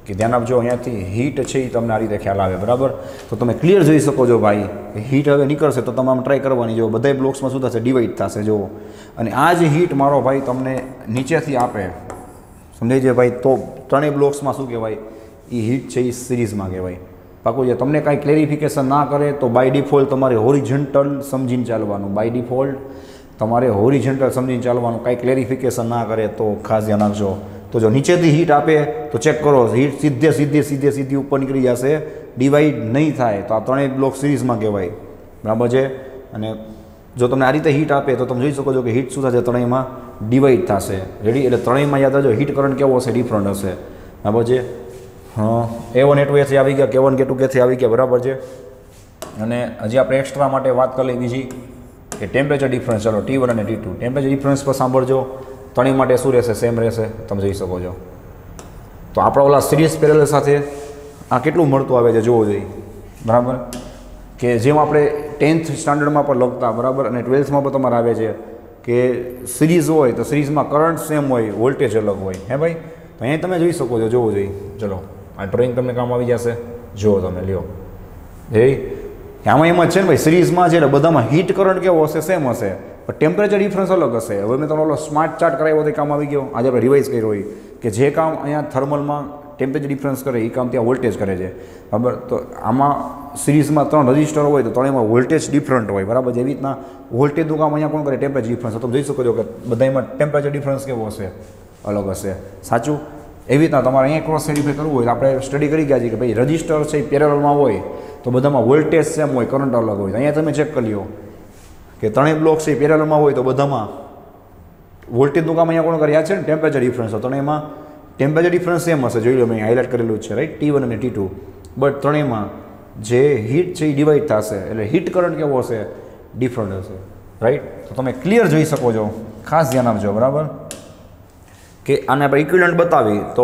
કે ધ્યાન આપજો. અહીંયાથી હીટ છે એ તમને આ રીતે ખ્યાલ આવે બરાબર. તો તમે ક્લિયર જોઈ શકો છો ભાઈ, હીટ હવે નીકળશે તો તમારે ટ્રાય કરવાની, જો બધા બ્લોક્સમાં શું થશે, ડિવાઈડ થશે જુઓ. અને આ જે હીટ મારો ભાઈ તમને નીચેથી આપે, સમજાય છે ભાઈ, તો ત્રણેય બ્લોક્સમાં શું કહેવાય, એ હીટ છે એ સિરીઝમાં કહેવાય. પાકું છે? તમને કાંઈ ક્લેરિફિકેશન ના કરે તો બાય ડિફોલ્ટ તમારે હોરિઝોન્ટલ સમજીને ચાલવાનું, બાય ડિફોલ્ટ તમારે હોરિઝોન્ટલ સમજીને ચાલવાનું. કાંઈ ક્લેરિફિકેશન ના કરે તો ખાસ ધ્યાન રાખજો. તો જો નીચેથી હીટ આપે તો ચેક કરો, હીટ સીધી ઉપર નીકળી જશે, ડિવાઈડ નહીં થાય. તો આ ત્રણેય બ્લોક સિરીઝમાં કહેવાય બરાબર છે. અને જો તમને આ રીતે હીટ આપે તો તમે જોઈ શકો છો કે હીટ શું થશે, ત્રણેયમાં ડિવાઈડ થશે. રેડી? એટલે ત્રણેયમાં યાદ રાખજો હીટ કરંટ કેવો હશે, ડિફરન્ટ હશે. બરાબર છે? હા, A1 A2 એથી આવી ગયા, K1 K2 કેથી આવી ગયા. બરાબર છે? અને હજી આપણે એક્સ્ટ્રા માટે વાત કરી લઈએ બીજી કે ટેમ્પરેચર ડિફરન્સ. ચાલો T1 અને T2 ટેમ્પરેચર ડિફરન્સ પર સાંભળજો. ત્રણેય માટે શું રહેશે? સેમ રહેશે. તમે જોઈ શકો છો. તો આપણા ઓલા સિરીઝ પેરેલલ સાથે આ કેટલું મળતું આવે છે જોવો જોઈએ. બરાબર? કે જેમ આપણે 10th સ્ટાન્ડર્ડમાં પણ લખતા, બરાબર, અને 12થમાં પણ તમારે આવે છે કે સિરીઝ હોય તો સિરીઝમાં કરંટ સેમ હોય, વોલ્ટેજ અલગ હોય. હે ભાઈ? તો અહીંયા તમે જોઈ શકો છો, જોવું જોઈએ. ચલો આ ડ્રોઈંગ તમને કામ આવી જશે. જુઓ તમે, લ્યો. આમાં એમાં છે ને ભાઈ, સિરીઝમાં છે એટલે બધામાં હીટ કરંટ કેવો હશે? સેમ હશે, પણ ટેમ્પરેચર ડિફરન્સ અલગ હશે. હવે મેં તમને ઓલો સ્માર્ટ ચાર્ટ કરાવ્યો તો કામ આવી ગયો. આજે આપણે રિવાઇઝ કર્યો હોય કે જે કામ અહીંયા થર્મલમાં ટેમ્પરેચર ડિફરન્સ કરે એ કામ ત્યાં વોલ્ટેજ કરે છે. બરાબર? તો આમાં સિરીઝમાં 3 રજિસ્ટર હોય તો ત્રણેયમાં વોલ્ટેજ ડિફરન્ટ હોય. બરાબર? જેવી રીતના વોલ્ટેજનું કામ અહીંયા કોણ કરે? Temperature difference. તમે જોઈ શકો છો કે બધામાં ટેમ્પરેચર ડિફરન્સ કેવો હશે? અલગ હશે. સાચું? એવી રીતના તમારે અહીંયા ક્રોસ વેરીફાઈ કરવું હોય તો આપણે સ્ટડી કરી ગયા છીએ કે ભાઈ રજિસ્ટર છે એ પેરેલલમાં હોય તો બધામાં વોલ્ટેજ સેમ હોય, કરંટ અલગ હોય. અહીંયા તમે ચેક કરી લો કે ત્રણેય બ્લોક છે એ પેરેલલમાં હોય તો બધામાં વોલ્ટેજનું કામ અહીંયા કોણ કરે? યાદ છે ને? Temperature difference. તો ત્રણેયમાં ટેમ્પરેચર ડિફરન્સ સેમ હશે. જોઈ લો, મેં હાઇલાઇટ કરેલું છે, રાઈટ? T1 અને T2. બટ ત્રણેયમાં જે હીટ છે એ ડિવાઈડ થશે એટલે હીટ કરંટ કેવો હશે? ડિફરન્ટ હશે. રાઈટ? તો તમે ક્લિયર જોઈ શકો છો. ખાસ ધ્યાન આપજો. બરાબર? કે આને આપણે ઇક્વિવેલન્ટ બતાવી તો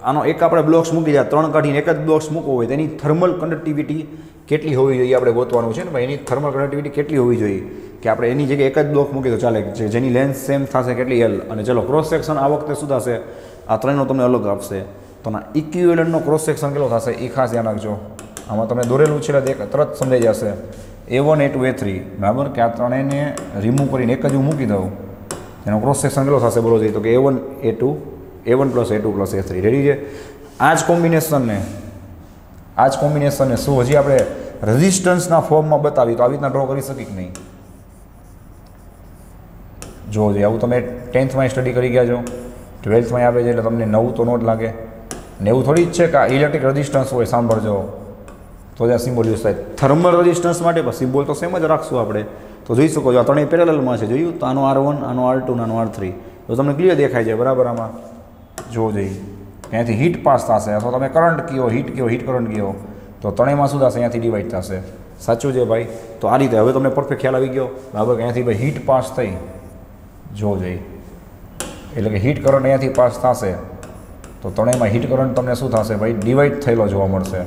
આનો એક આપણે બ્લોક્સ મૂકી જાય, 3 કાઢીને એક જ બ્લોક્સ મૂકવો હોય તો એની થર્મલ કન્ડક્ટિવિટી કેટલી હોવી જોઈએ આપણે ગોતવાનું છે ને ભાઈ. એની થર્મલ કન્ડક્ટિવિટી કેટલી હોવી જોઈએ કે આપણે એની જગ્યાએ એક જ બ્લોક મૂકી તો ચાલે, જેની લેન્થ સેમ થશે કેટલી L. અને ચલો ક્રોસ સેક્શન આ વખતે શું થશે? આ ત્રણનો તમને અલગ આપશે તો ના ઇક્વિવેલન્ટનો ક્રોસ સેક્શન કેટલો થશે એ ખાસ ધ્યાન રાખજો. આમાં તમને દોરેલું છે એટલે તરત સમજાઈ જશે. A1 A2 A3. બરાબર? કે આ ત્રણેયને રિમૂવ કરીને એક જ હું મૂકી દઉં એનો ક્રોસ સેક્શન કેટલો થશે બોલો જોઈએ? તો કે A1 A2 A1 + A2 + A3. Ready છે? આ જ કોમ્બિનેશનને શું હજી આપણે રેઝિસ્ટન્સના ફોર્મમાં બતાવી તો આવી રીતના ડ્રો કરી શકી કે નહીં? જોવો જોઈએ. આવું તમે 10થમાં સ્ટડી કરી ગયા છો, 12થમાં આવે છે એટલે તમને નવું તો નો જ લાગે ને. એવું થોડી જ છે કે આ ઇલેક્ટ્રિક રેઝિસ્ટન્સ હોય, સાંભળજો, તો જ આ સિમ્બોલ યુઝ થાય. થર્મલ રેઝિસ્ટન્સ માટે પણ સિમ્બોલ તો સેમ જ રાખશું આપણે. તો જોઈ શકો છો આ ત્રણેય પેરેલલમાં છે. જોયું? તો આનો R1, આનો R2 આનો R3. તો તમને ક્લિયર દેખાય છે. બરાબર? આમાં જોવો જોઈએ. ત્યાંથી હીટ પાસ થશે અથવા તમે કરંટ કયો, હીટ કયો, હીટ કરંટ કયો, તો ત્રણેયમાં શું થશે? અહીંયાથી ડિવાઈડ થશે. સાચું છે ભાઈ? તો આ રીતે હવે તમને પરફેક્ટ ખ્યાલ આવી ગયો. બરાબર? કે અહીંયાથી ભાઈ હીટ પાસ થઈ, જોવો જોઈએ, એટલે કે હીટ કરંટ અહીંયાથી પાસ થશે તો ત્રણેયમાં હીટ કરંટ તમને શું થશે ભાઈ? ડિવાઈડ થયેલો જોવા મળશે.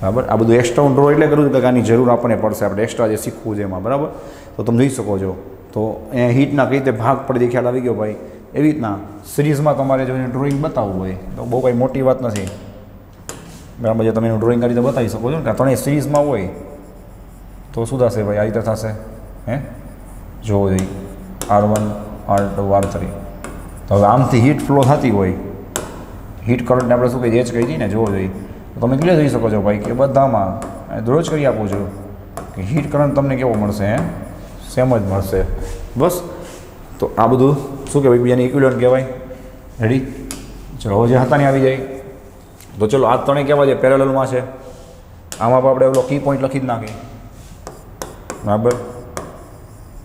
બરાબર? આ બધું એક્સ્ટ્રા ડ્રો એટલે કરું છું કે આની જરૂર આપણને પડશે, આપણે એક્સ્ટ્રા જે શીખવું છે એમાં. બરાબર? તો તમે જોઈ શકો છો. તો અહીંયા હીટના કઈ રીતે ભાગ પડે ખ્યાલ આવી ગયો ભાઈ. એવી રીતના સિરીઝમાં તમારે જો ડ્રોઈંગ બતાવવું હોય તો બહુ કંઈ મોટી વાત નથી. બરાબર છે? તમે એનું ડ્રોઈંગ કરી રીતે બતાવી શકો છો ને. કે ત્રણેય સિરીઝમાં હોય તો શું થશે ભાઈ? આ રીતે થશે. હે? જોવો જોઈએ. R1 R2 R3. તો હવે આમથી હીટ ફ્લો થતી હોય, હીટ કરંટને આપણે શું કહીએ? H કહી દઈએ ને. જોવો જોઈએ. તો તમે ક્લિયર જોઈ શકો છો ભાઈ કે બધામાં દરરોજ કરી આપું છું કે હીટ કરંટ તમને કેવો મળશે? સેમ જ મળશે. બસ. તો આ બધું શું કહેવાય? બીજાની ઇક્વિવેલન્ટ કહેવાય. રેડી? ચલો હવે જે હતા ને આવી જાય. તો ચલો આ ત્રણેય કહેવાય છે પેરેલલમાં છે. આમાં પણ આપણે ઓલો કી પોઈન્ટ લખી જ નાખીએ. બરાબર?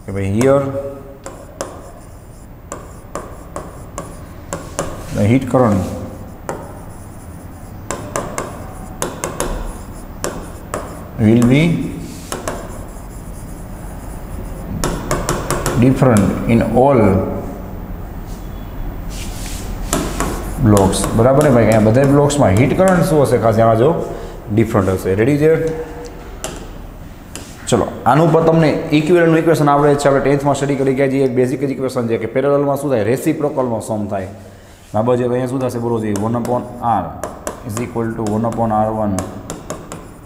કે ભાઈ here the heat current will be different in all blocks. બરાબર ને ભાઈ? અહીંયા બધા બ્લોક્સમાં હીટ કરંટ શું હશે? ખાસ એમાં જો ડિફરન્ટ હશે. રેડી છે? ચલો આનું પર તમને ઇક્વિવેલન્ટ ઇક્વેશન આવડે છે. આપણે 10થમાં સ્ટડી કરી ગયા છીએ. એક બેઝિક ઇક્વેશન છે કે પેરેલલમાં શું થાય? રેસિપ્રોકલનો સમ થાય. બરાબર છે? તો અહીંયા શું થશે બોલો જોઈએ? 1/r = 1/r1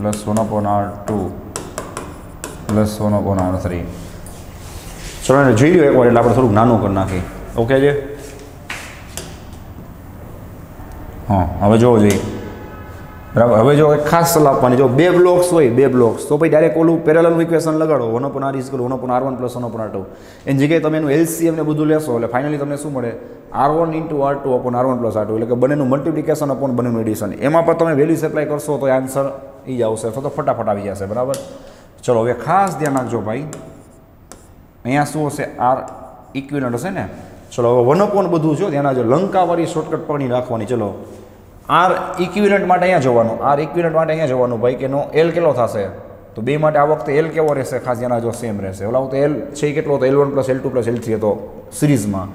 + 1/r2 + 1/r3. ચલો એને જોઈ લો એકવાર એટલે આપણે થોડુંક નાનું કરી નાખીએ. ઓકે છે? હા, હવે જોવો જોઈએ. બરાબર? હવે જો એક ખાસ સલાહ આપવાની, જો બે બ્લોક્સ હોય, બે બ્લોક્સ, તો પછી ડાયરેક્ટ ઓલું પેરેલલ ઇક્વેશન લગાડો. 1/r = 1/r1 + 1/r2. એની જગ્યાએ તમે એનું LCM ને બધું લેશો એટલે ફાઇનલી તમને શું મળે? R1 × R2/r1 + R2. એટલે કે બંનેનું મલ્ટિપ્લિકેશન અપોન બંનેનું એડિશન. એમાં પણ તમે વેલ્યુઝ એપ્લાય કરશો તો આન્સર એ જ આવશે, તો ફટાફટ આવી જશે. બરાબર? ચલો હવે ખાસ ધ્યાન રાખજો ભાઈ, અહીંયા શું હશે? આર ઇક્વિવેલન્ટ હશે ને. ચલો હવે 1/, બધું જો ધ્યાન રાખજો, લંકાવાળી શોર્ટકટ પકડી રાખવાની. ચલો આર ઇક્વિવેલન્ટ માટે અહીંયા જોવાનું, આર ઇક્વિવેલન્ટ માટે અહીંયા જોવાનું ભાઈ કે એનો એલ કેટલો થશે? તો બે માટે આ વખતે એલ કેવો રહેશે? ખાસ ધ્યાન રાખજો, સેમ રહેશે. ઓલા વખતે એલ છે કેટલો હતો? L1 + L2 + L3 હતો સિરીઝમાં.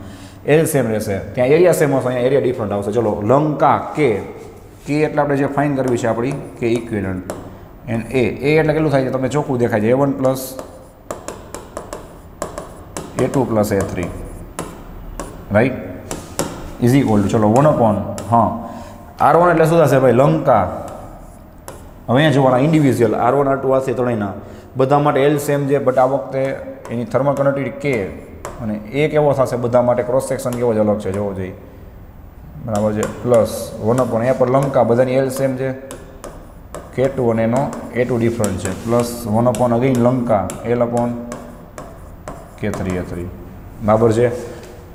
એલ સેમ રહેશે, ત્યાં એરિયા સેમ હશે, અહીંયા એરિયા ડિફરન્ટ આવશે. ચલો લંકા કે એટલે આપણે જે ફાઇન કરવી છે આપણી કે ઇક્વિવેલન્ટ, એન્ડ એ એટલે કેટલું થાય છે? તમે ચોખ્ખું દેખાય છે, A1 + A2 + A3, right, is equal two, ચલો 1/, હા, R1 એટલે શું થશે ભાઈ? લંકા. હવે અહીંયા જોવાના ઇન્ડિવિજ્યુઅલ R1 R2 આ છે ત્રણેયના બધા માટે એલ સેમ છે, બટ આ વખતે એની થર્મલ કન્ડક્ટિવિટી કે અને એ કેવો થશે બધા માટે? ક્રોસ સેક્શન કેવો જ અલગ છે, જોવો જોઈએ, બરાબર છે. પ્લસ 1/, અહીંયા પર લંકા બધાની એલ સેમ છે, K2 અને એનો A2 ડિફરન્ટ છે, પ્લસ 1/, અગેઇન લંકા L/K3 બરાબર છે.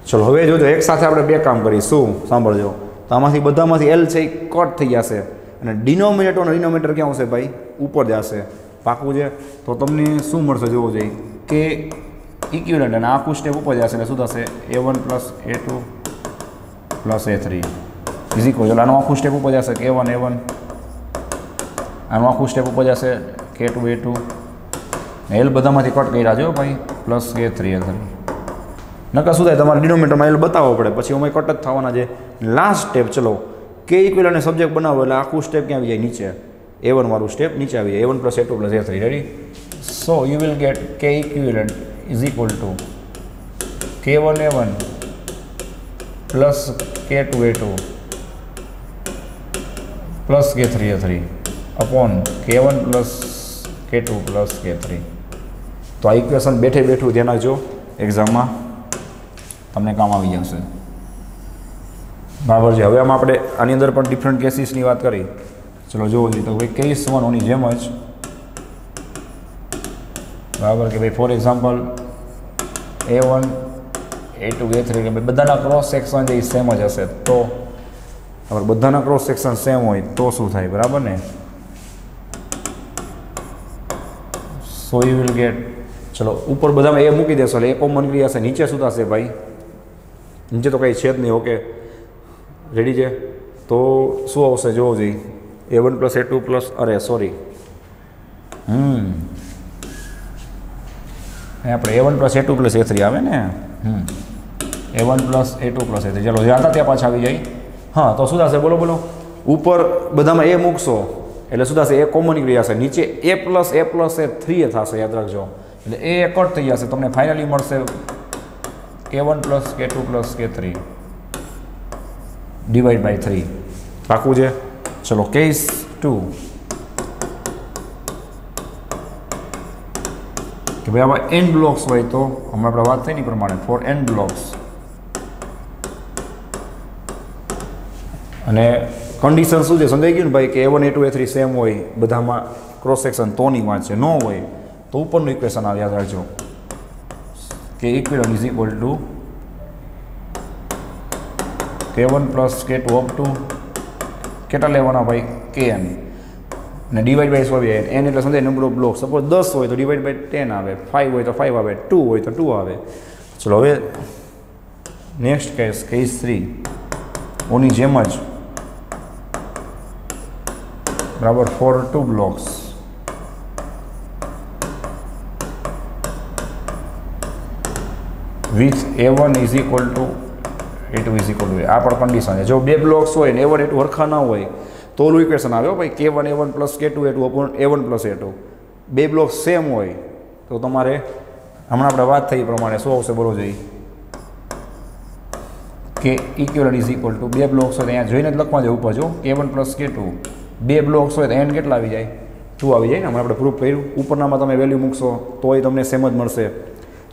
ચલો હવે જોજો એક સાથે આપણે બે કામ કરીશું, સાંભળજો. તો આમાંથી બધામાંથી એલ છે એ કટ થઈ જશે અને ડિનોમિનેટર અને ડિનોમિનેટર ક્યાં આવશે ભાઈ? ઉપર જશે. પાકું છે? તો તમને શું મળશે જોવું જોઈએ કે ઇક્વિવેલન્ટ અને આખું સ્ટેપ ઉપર જશે એટલે શું થશે? A1 + A2 + A3 is equal, ચલો આનું આખું સ્ટેપ ઉપર જશે K1 A1, આનું આખું સ્ટેપ ઉપર જશે K2 A2, એલ બધામાંથી કટ કર્યા જો ભાઈ, પ્લસ K3 A3. નકર શું થાય? તમારે ડિનોમિનેટરમાં એલ બતાવવો પડે, પછી અમે કટ જ થવાના છે. લાસ્ટ સ્ટેપ, ચલો કે ઇક્વિવેલન્ટ સબ્જેક્ટ બનાવો એટલે આખું સ્ટેપ ક્યાં આવી જાય? નીચે. A1 વાળું સ્ટેપ નીચે આવી જાય, A1 + A2 + A3, ready? So you will get K equivalent is equal to K1 A1 + K2 A2 + K3 A3 upon K1 + K2 + K3. તો આ ઇક્વેશન બેઠે બેઠું ધ્યાન રાખજો, એક્ઝામમાં તમને કામ આવી જશે, બરાબર છે. હવે આમાં આપણે આની અંદર પણ ડિફરન્ટ કેસીસની વાત કરી. ચલો જોવો જોઈએ તો ભાઈ કેસ 1 ઓની જેમ જ, બરાબર કે ભાઈ for example A1 A2 A3 કે ભાઈ બધાના ક્રોસ સેક્શન જે સેમ જ હશે, તો હવે બધાના ક્રોસ સેક્શન સેમ હોય તો શું થાય? બરાબર ને? સો યુ વિલ ગેટ, ચલો ઉપર બધામાં એ મૂકી દેશો એટલે એ કોમન કરી હશે. નીચે શું થશે ભાઈ? નીચે તો કંઈ છે જ નહીં. ઓકે, રેડી છે? તો શું આવશે જોવો જોઈએ? A1 + A2 + અરે સોરી, આપણે A1 + A2 + A3 આવે ને, A1 + A2 + A3. ચલો જ્યાં હતા ત્યાં પાછા આવી જાય. હા, તો શું થશે? બોલો બોલો. ઉપર બધામાં એ મૂકશો એટલે શું થશે? એ કોમન કરી હશે. નીચે A + A3 થશે, યાદ રાખજો. એટલે એ કટ થઈ જશે, તમને ફાઇનલી મળશે K1 + K2 + K3 / 3. પાકું છે? ચલો કેસ 2 કે ભાઈ આમાં n બ્લોક્સ હોય તો હમણાં આપણે વાત થઈ ને પ્રમાણે ફોર n બ્લોક્સ, અને કન્ડિશન શું છે સમજાઈ ગયું ને ભાઈ કે A1 A2 A3 સેમ હોય બધામાં ક્રોસ સેક્શન, તોની વાત છે. ન હોય તો ઉપરનું ઇક્વેશન આવે, યાદ રાખજો કે equivalent is equal to K1 + K2 up to કેટલા લેવાના ભાઈ? Kn અને ડિવાઈડ બાય 100 આવે. n એટલે સમજાય નંબર ઓફ બ્લોક. સપોઝ 10 હોય તો ડિવાઈડ બાય 10 આવે, 5 હોય તો 5 આવે, 2 હોય તો 2 આવે. ચલો હવે નેક્સ્ટ કેસ 3 ઓની જેમ જ, બરાબર, for 2 blocks with A1 is equal to A2 is equal to. આ પણ કન્ડિશન છે. જો બે બ્લોક્સ હોય ને A1 A2 હરખા ના હોય તો ઓલું ઇક્વેશન આવે ભાઈ K1 A1 + K2 A2 upon A1 + A2. બે બ્લોક્સ સેમ હોય તો તમારે હમણાં આપણે વાત થઈ પ્રમાણે શું આવશે? બોલો જોઈએ કે ઇક્વિવેલન્ટ ઇઝ ઇક્વલ ટુ બે બ્લોક્સ હોય તો અહીંયા જોઈને જ લખવા જવું ઉપર જો K1 + K2. બે બ્લોક્સ હોય તો n કેટલા આવી જાય? 2 આવી જાય ને. હમણાં આપણે પ્રૂફ કર્યું. ઉપરનામાં તમે વેલ્યુ મૂકશો તો એ તમને સેમ જ મળશે.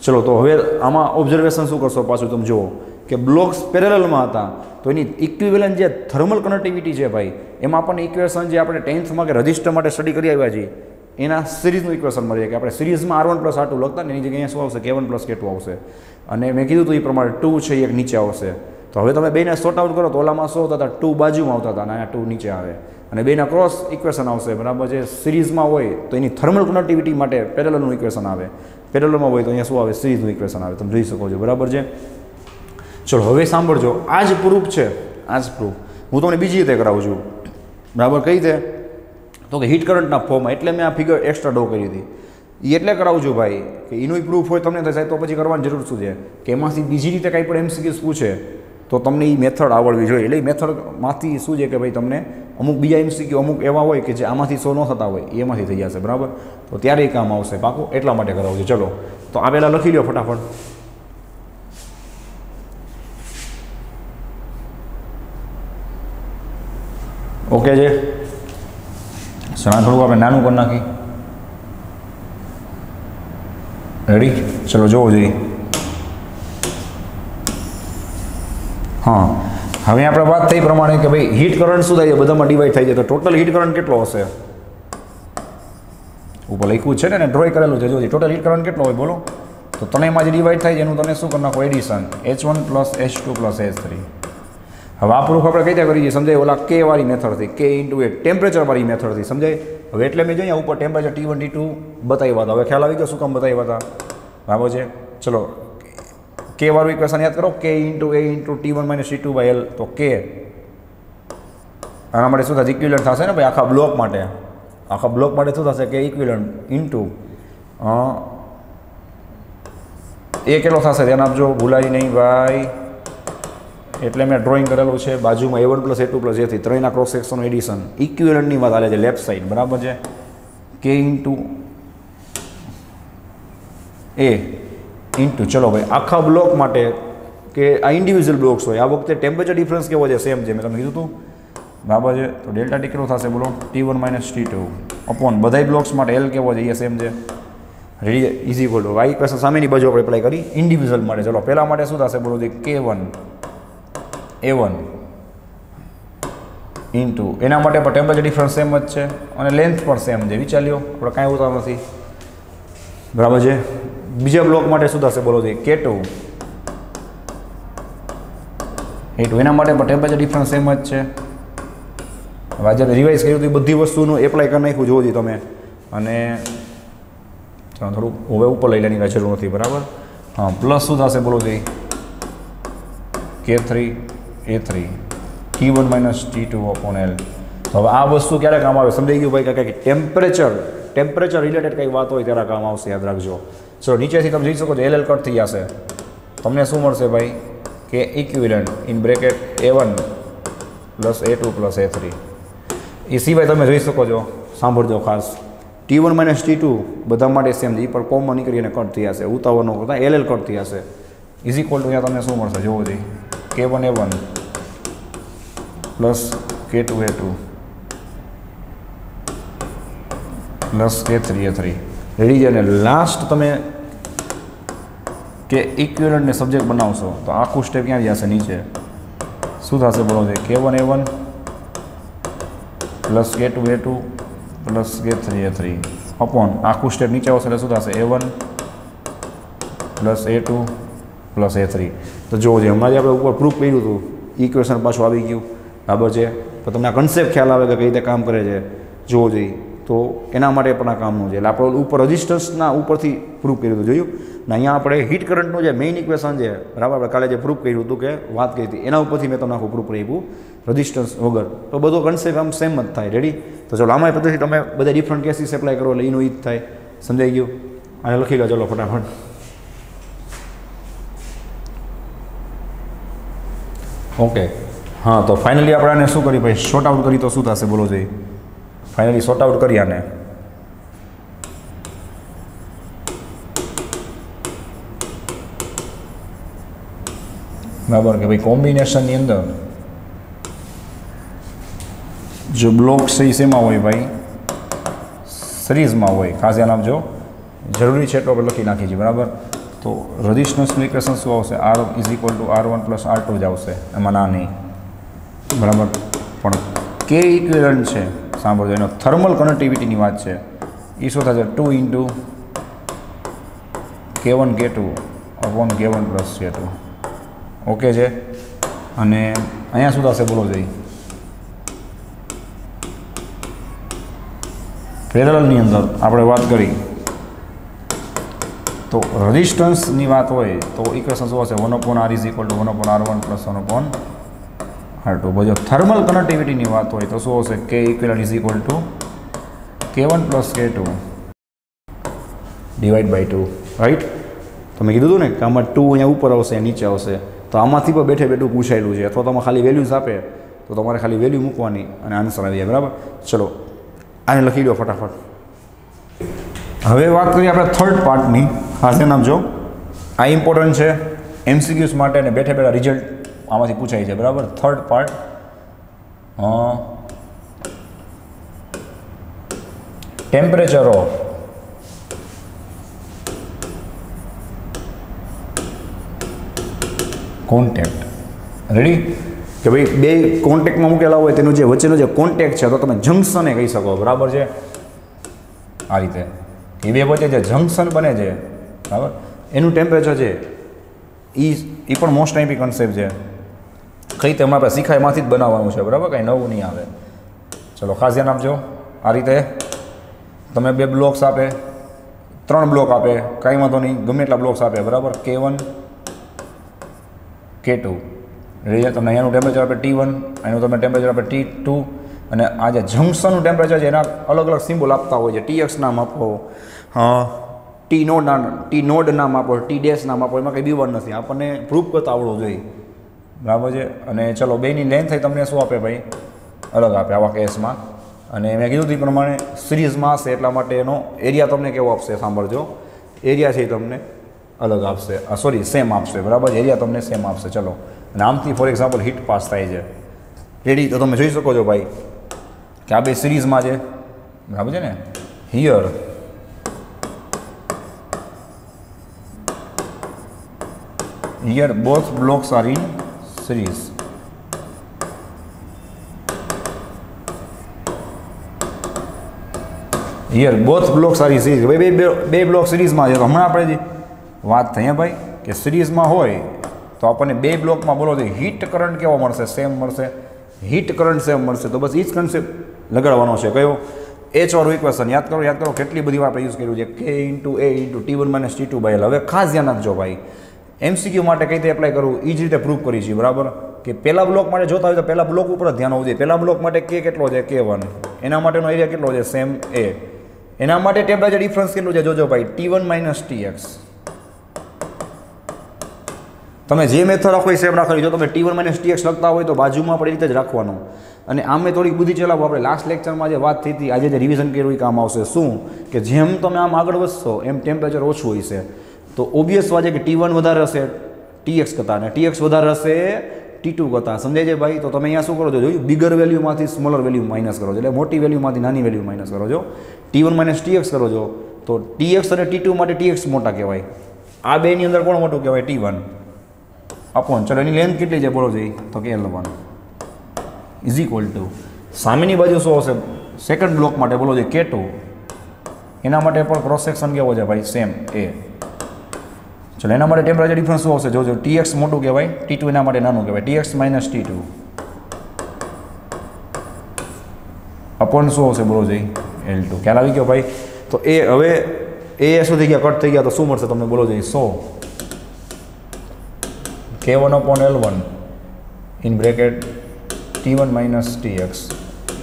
ચલો તો હવે આમાં ઓબ્ઝર્વેશન શું કરશો? પાછું તમે જુઓ કે બ્લોક્સ પેરેલલમાં હતા તો એની ઇક્વિવેલન્ટ જે થર્મલ કનેક્ટિવિટી છે ભાઈ, એમાં આપણને ઇક્વેશન જે આપણે 10thમાં કે રજિસ્ટર માટે સ્ટડી કરી આવ્યા છીએ એના સિરીઝનું ઇક્વેશન મળી જાય કે આપણે સિરીઝમાં R1 + R2 લખતા ને એની જગ્યાએ શું આવશે? K1 + K2 આવશે. અને મેં કીધું હતું એ પ્રમાણે 2 છે એક નીચે આવશે. તો હવે તમે બેને સોર્ટ આઉટ કરો તો ઓલામાં શું થતા 2 બાજુમાં આવતા હતા અને અહીંયા 2 નીચે આવે અને બેના ક્રોસ ઇક્વેશન આવશે બરાબર છે. સિરીઝમાં હોય તો એની થર્મલ કન્ડક્ટિવિટી માટે પેરેલલનું ઇક્વેશન આવે, પેરેલલમાં હોય તો અહીંયા શું આવે સિરીઝનું ઇક્વેશન આવે. તમે જોઈ શકો છો બરાબર છે. ચલો હવે સાંભળજો, આ જ પ્રૂફ છે, આ જ પ્રૂફ હું તમને બીજી રીતે કરાવું છું બરાબર. કઈ રીતે? તો કે હીટ કરંટના ફોર્મમાં. એટલે મેં આ ફિગર એક્સ્ટ્રા ડ્રો કરી હતી. એ એટલે કરાવું છું ભાઈ કે એનું પ્રૂફ હોય તમને થશે તો પછી કરવાની જરૂર શું છે કે એમાંથી બીજી રીતે કંઈ પણ એમસીક્યુઝ પૂછે તો તમને એ મેથડ આવડવી જોઈએ. એટલે એ મેથડમાંથી શું છે કે ભાઈ તમને અમુક બીજા એમસીક્યુ અમુક એવા હોય કે જે આમાંથી સો ન થતા હોય એમાંથી થઈ જશે બરાબર. તો ત્યારે એ કામ આવશે પાકું, એટલા માટે કરાવું છું. ચલો તો આ પહેલાં લખી લો ફટાફટ. ઓકે છે સણા થોડુંક આપણે નાનું કરી નાખી. રેડી? ચલો જોવો જોઈએ. હા હવે આપણે વાત થઈ પ્રમાણે કે ભાઈ હીટ કરંટ શું થાય છે બધામાં ડિવાઈડ થાય છે. તો ટોટલ હીટ કરંટ કેટલો હશે? ઉપર લખ્યું છે ને ડ્રોઈંગ કરેલું છે. જોજો ટોટલ હીટ કરંટ કેટલો હોય બોલો. તો ત્રણેયમાં જે ડિવાઈડ થાય છે એનું તમે શું કરી નાખો એડિશન H1 + H2 + H3. હવે આ પ્રૂફ આપણે કઈ રીતે કરીએ સમજાય? ઓલા કે વાળી મેથડથી, કે ઇન્ટુ એ ટેમ્પરેચર વાળી મેથડથી સમજાય. હવે એટલે મેં જોઈએ ઉપર ટેમ્પરેચર T1 T2 બતાવ્યા હતા. હવે ખ્યાલ આવી ગયો શું કામ બતાવ્યા હતા બરાબર છે. ચલો કે વાળું ઇક્વેશન યાદ કરો, કે into A into T1 - T2/L. તો કે આના માટે શું થશે? ઇક્વિવલન્ટ થશે ને ભાઈ આખા બ્લોક માટે. આખા બ્લોક માટે શું થશે કે ઇક્વિવલન્ટ ઇન્ટુ એ કેટલો થશે ધ્યાન આપજો, ભૂલાય નહીં ભાઈ. એટલે મેં ડ્રોઈંગ કરેલું છે બાજુમાં A1 + A2 + A3 ત્રણેયના cross સેક્શનનું addition. ઇક્વિવલન્ટની વાત ચાલે છે લેફ્ટ સાઈડ બરાબર છે. કે ઇન્ટુ એ ઇન્ટુ ચલો ભાઈ આખા બ્લોક માટે કે આ ઇન્ડિવિજ્યુઅલ બ્લોક્સ હોય. આ વખતે ટેમ્પરેચર ડિફરન્સ કેવો છે? સેમ છે, મેં તમને કીધું હતું બરાબર છે. તો ડેલ્ટા ટી કેટલો થશે બોલો? T1 - T2 અપોન બધાય બ્લોક્સ માટે L કેવો છે? એ સેમ છે. Ready? Is equal to Y equation સામેની બાજુ આપણે એપ્લાય કરી ઇન્ડિવિજ્યુઅલ માટે. ચલો પહેલા માટે શું થશે બોલો? K1 A1 ઇન્ટુ એના માટે પણ ટેમ્પરેચર ડિફરન્સ સેમ જ છે અને લેન્થ પણ સેમ છે. વિચાર લ્યો આપણે કાંઈ ઉતાર નથી બરાબર છે. બીજા બ્લોક માટે શું થશે બોલો? K2 A2 એના માટે પણ ટેમ્પરેચર ડિફરન્સ સેમ જ છે. હવે આજે રિવાઇઝ કર્યું હતું એ બધી વસ્તુનું એપ્લાય કરી નાખ્યું જોવો જોઈએ તમે. અને થોડુંક હવે ઉપર લઈ લેવાની કાંઈ જરૂર નથી બરાબર. હા પ્લસ શું થશે બોલો? K3 A3 T1 - T2/L. તો હવે આ વસ્તુ ક્યારે કામ આવે સમજાઈ ગયું ભાઈ? કે ટેમ્પરેચર રિલેટેડ કંઈ વાત હોય ત્યારે કામ આવશે, યાદ રાખજો. ચલો નીચેથી તમે જોઈ શકો છો LL કટ થઈ જશે. તમને શું મળશે ભાઈ? કે ઇક્વિવલન્ટ in bracket A1 + A2 + A3. એ સિવાય તમે જોઈ શકો છો, સાંભળજો ખાસ, T1 - T2 બધા માટે સેમ છે. એ પણ કોમન નીકળીને કટ થઈ જશે. ઉતાવળનો કરતા LL કટ થઈ જશે. ઇઝ ઇક્વલ ટુ અહીંયા તમને શું મળશે જોવો જોઈએ? K1 A1 + K2 A2 + K3 A3. Ready છે ને? લાસ્ટ તમે કે ઇક્વિવલન્ટને સબ્જેક્ટ બનાવશો તો આખું સ્ટેપ ક્યાં જશે? નીચે શું થશે બોલો? K1 A1 + K2 A2 + K3 A3 upon આખું સ્ટેપ નીચે આવશે એટલે શું થશે? A1 + A2 + A3. તો જોવો જોઈએ હમણાં આપણે ઉપર પ્રૂફ કર્યું હતું ઇક્વેશન પાછું આવી ગયું બરાબર છે. તો તમને આ કન્સેપ્ટ ખ્યાલ આવે કે કઈ રીતે કામ કરે છે જોવો જોઈએ. તો એના માટે પણ આ કામનું છે. એટલે આપણે ઉપર રજિસ્ટન્સના ઉપરથી પ્રૂફ કર્યું હતું જોયું ને. અહીંયા આપણે હીટ કરંટનું જે મેઇન ઇક્વેશન છે બરાબર આપણે કાલે જે પ્રૂફ કર્યું હતું કે વાત કરી હતી એના ઉપરથી મેં તમને આખું પ્રૂફ આપ્યું રજિસ્ટન્સ વગર. તો બધો કન્સેપ્ટ આમ સેમ જ થાય. રેડી? તો ચલો આમાં પદ્ધતિ તમે બધા ડિફરન્ટ કેસીસ એપ્લાય કરો એટલે એનું ઈ જ થાય. સમજાઈ ગયું? અને લખી લો ચલો ફટાફટ. ઓકે હા તો ફાઇનલી આપણે આને શું કરી ભાઈ? શોર્ટ આઉટ કરી તો શું થશે બોલો જોઈએ? ફાઇનલી શોર્ટ આઉટ કરી આને. બરાબર કે ભાઈ કોમ્બિનેશનની અંદર જો બ્લોક છે એ શેમાં હોય ભાઈ? સિરીઝમાં હોય. ખાસ ધ્યાન આપજો, જરૂરી છે એટલું આપણે લખી નાખીએ છીએ બરાબર. તો રેઝિસ્ટન્સનું ઇક્વેશન શું આવશે? R = R1 + R2 જ આવશે, એમાં ના નહીં બરાબર. પણ કે ઇક્વિવલન્ટ છે સાંભળજો, એનો થર્મલ કનેક્ટિવિટીની વાત છે. એ શું થશે? 2 × K1 K2 / K1 + K2. Okay છે? અને અહીંયા શું થશે બોલો જઈ પેરેલલની અંદર આપણે વાત કરી તો રેઝિસ્ટન્સની વાત હોય તો ઇક્વેશન શું હશે 1/r is equal two 1/r1 plus 1/r2. જો થર્મલ કન્ડક્ટિવિટીની વાત હોય તો શું હશે કે equivalent is equal to k1 plus k2 divide by 2 right. તમે કીધું હતું ને કે આમાં 2 અહીંયા ઉપર આવશે નીચે આવશે તો આમાંથી પણ બેઠે બેઠું પૂછાયેલું છે અથવા તમે ખાલી વેલ્યુઝ આપે તો તમારે ખાલી વેલ્યુ મૂકવાની અને આન્સર આવી જાય બરાબર. ચલો આને લખી દો ફટાફટ. હવે વાત કરીએ આપણે થર્ડ પાર્ટની. ખાસ ધ્યાન આપજો, આ ઇમ્પોર્ટન્ટ છે એમસીક્યુઝ માટે અને બેઠે બેઠા રિઝલ્ટ આમાંથી પૂછાય છે બરાબર. Third part temperature of contact. Ready કે ભાઈ બે કોન્ટેક્ટમાં મૂકેલા હોય તેનું જે વચ્ચેનો જે કોન્ટેક્ટ છે તો તમે જંક્શને કહી શકો બરાબર છે. આ રીતે એ બે વચ્ચે જે જંક્શન બને છે બરાબર એનું ટેમ્પરેચર છે એ પણ મોસ્ટ ટાઈપી કન્સેપ્ટ છે. કઈ તેમાં આપણે શીખાય એમાંથી જ બનાવવાનું છે બરાબર, કાંઈ નવું નહીં આવે. ચલો ખાસ ધ્યાન આપજો. આ રીતે તમે બે બ્લોક્સ આપે 3 બ્લોક આપે કાંઈ વાંધો નહીં ગમે એટલા બ્લોક્સ આપે બરાબર. K1 K2 ready. તમને અહીંયાનું ટેમ્પરેચર આપે T1, અહીંનું તમે ટેમ્પરેચર આપે T2 અને આ જે જંક્શનનું ટેમ્પરેચર છે એના અલગ અલગ સિમ્બોલ આપતા હોય છે. TX નામ આપો, ટી નોડ નામ આપો, T ડેશ નામ આપો, એમાં કંઈ બીવાનું નથી. આપણને પ્રૂફ કરતા આવડવું જોઈએ બરાબર છે. અને ચલો બેની લેન્થ થઈ તમને શું આપે ભાઈ અલગ આપે આવા કેસમાં. અને મેં કીધું તે પ્રમાણે સિરીઝમાં હશે એટલા માટે એનો એરિયા તમને કેવો આપશે સાંભળજો. એરિયા છે તમને અલગ આપશે, સોરી સેમ આપશે બરાબર. એરિયા તમને સેમ આપશે. ચલો અને આમથી ફોર એક્ઝામ્પલ હીટ પાસ થાય છે રેડી. તો તમે જોઈ શકો છો ભાઈ કે આ બે સિરીઝમાં છે બરાબર છે ને. Here both blocks are in series. Here both blocks are in series. ભાઈ બે બ્લોક સિરીઝમાં છે તો હમણાં આપણે જે વાત થઈ ભાઈ કે સિરીઝમાં હોય તો આપણને બે બ્લોકમાં બોલો તો હીટ કરંટ કેવો મળશે સેમ મળશે. હીટ કરંટ સેમ મળશે તો બસ એ જ કન્સેપ્ટ લગાડવાનો છે. કયો H વાળું ઇક્વેશન યાદ કરો કેટલી બધી વાર આપણે યુઝ કર્યું છે K × A × T1 - T2/L. હવે ખાસ ધ્યાન રાખજો ભાઈ એમસીક્યુ માટે કઈ રીતે એપ્લાય કરવું એ જ રીતે પ્રૂફ કરી છે બરાબર. કે પહેલા બ્લોક માટે જોતા હોય તો પહેલા બ્લોક ઉપર જ ધ્યાન હોવું જોઈએ. પહેલા બ્લોક માટે K કેટલો છે K1, એના માટેનો એરિયા કેટલો છે સેમ A, એના માટે ટેમ્પરેચર ડિફરન્સ કેટલું છે જોજો ભાઈ T1 - Tx. તમે જે મેથડ રાખો એ સેમ રાખો. જો તમે T1 - Tx લખતા હોય તો બાજુમાં પણ એ રીતે જ રાખવાનું. અને આમે થોડીક બુદ્ધિ ચલાવો. આપણે લાસ્ટ લેક્ચરમાં જે વાત થઈ હતી આજે જે રિવિઝન કર્યું એ કામ આવશે. શું કે જેમ તમે આમ આગળ વધશો એમ ટેમ્પરેચર ઓછું હોય છે તો ઓબ્વિયસ વાત છે કે T1 વધારે હશે Tx કરતાં અને Tx વધારે હશે T2 કરતાં. સમજાય છે ભાઈ. તો તમે અહીંયા શું કરો છો જોયું બિગર વેલ્યુમાંથી સ્મોલર વેલ્યુ માઇનસ કરો છો એટલે મોટી વેલ્યુમાંથી નાની વેલ્યુ માઇનસ કરો છો. T1 - Tx કરો છો તો Tx અને T2 માટે Tx મોટા કહેવાય. આ બેની અંદર કોણ મોટું કહેવાય T1 અપોન. ચલો એની લેન્થ કેટલી છે બોલો જોઈએ તો કે L1 ઇઝ ઇક્વલ ટુ સામેની બાજુ શું હશે સેકન્ડ બ્લોક માટે બોલો જોઈએ K2, એના માટે પણ ક્રોસ સેક્શન કેવો છે ભાઈ સેમ A. ચલો એના માટે ટેમ્પરેચર ડિફરન્સ શું હશે જોજો Tx મોટું કહેવાય T2 એના માટે નાનું કહેવાય Tx - T2 અપોન શું હશે બોલો જોઈએ L2. ખ્યાલ આવી ગયો ભાઈ. તો એ હવે એ શું થઈ ગયા કટ થઈ ગયા તો શું મળશે તમને બોલો જોઈએ 100 K1 upon L1 in bracket T1 - Tx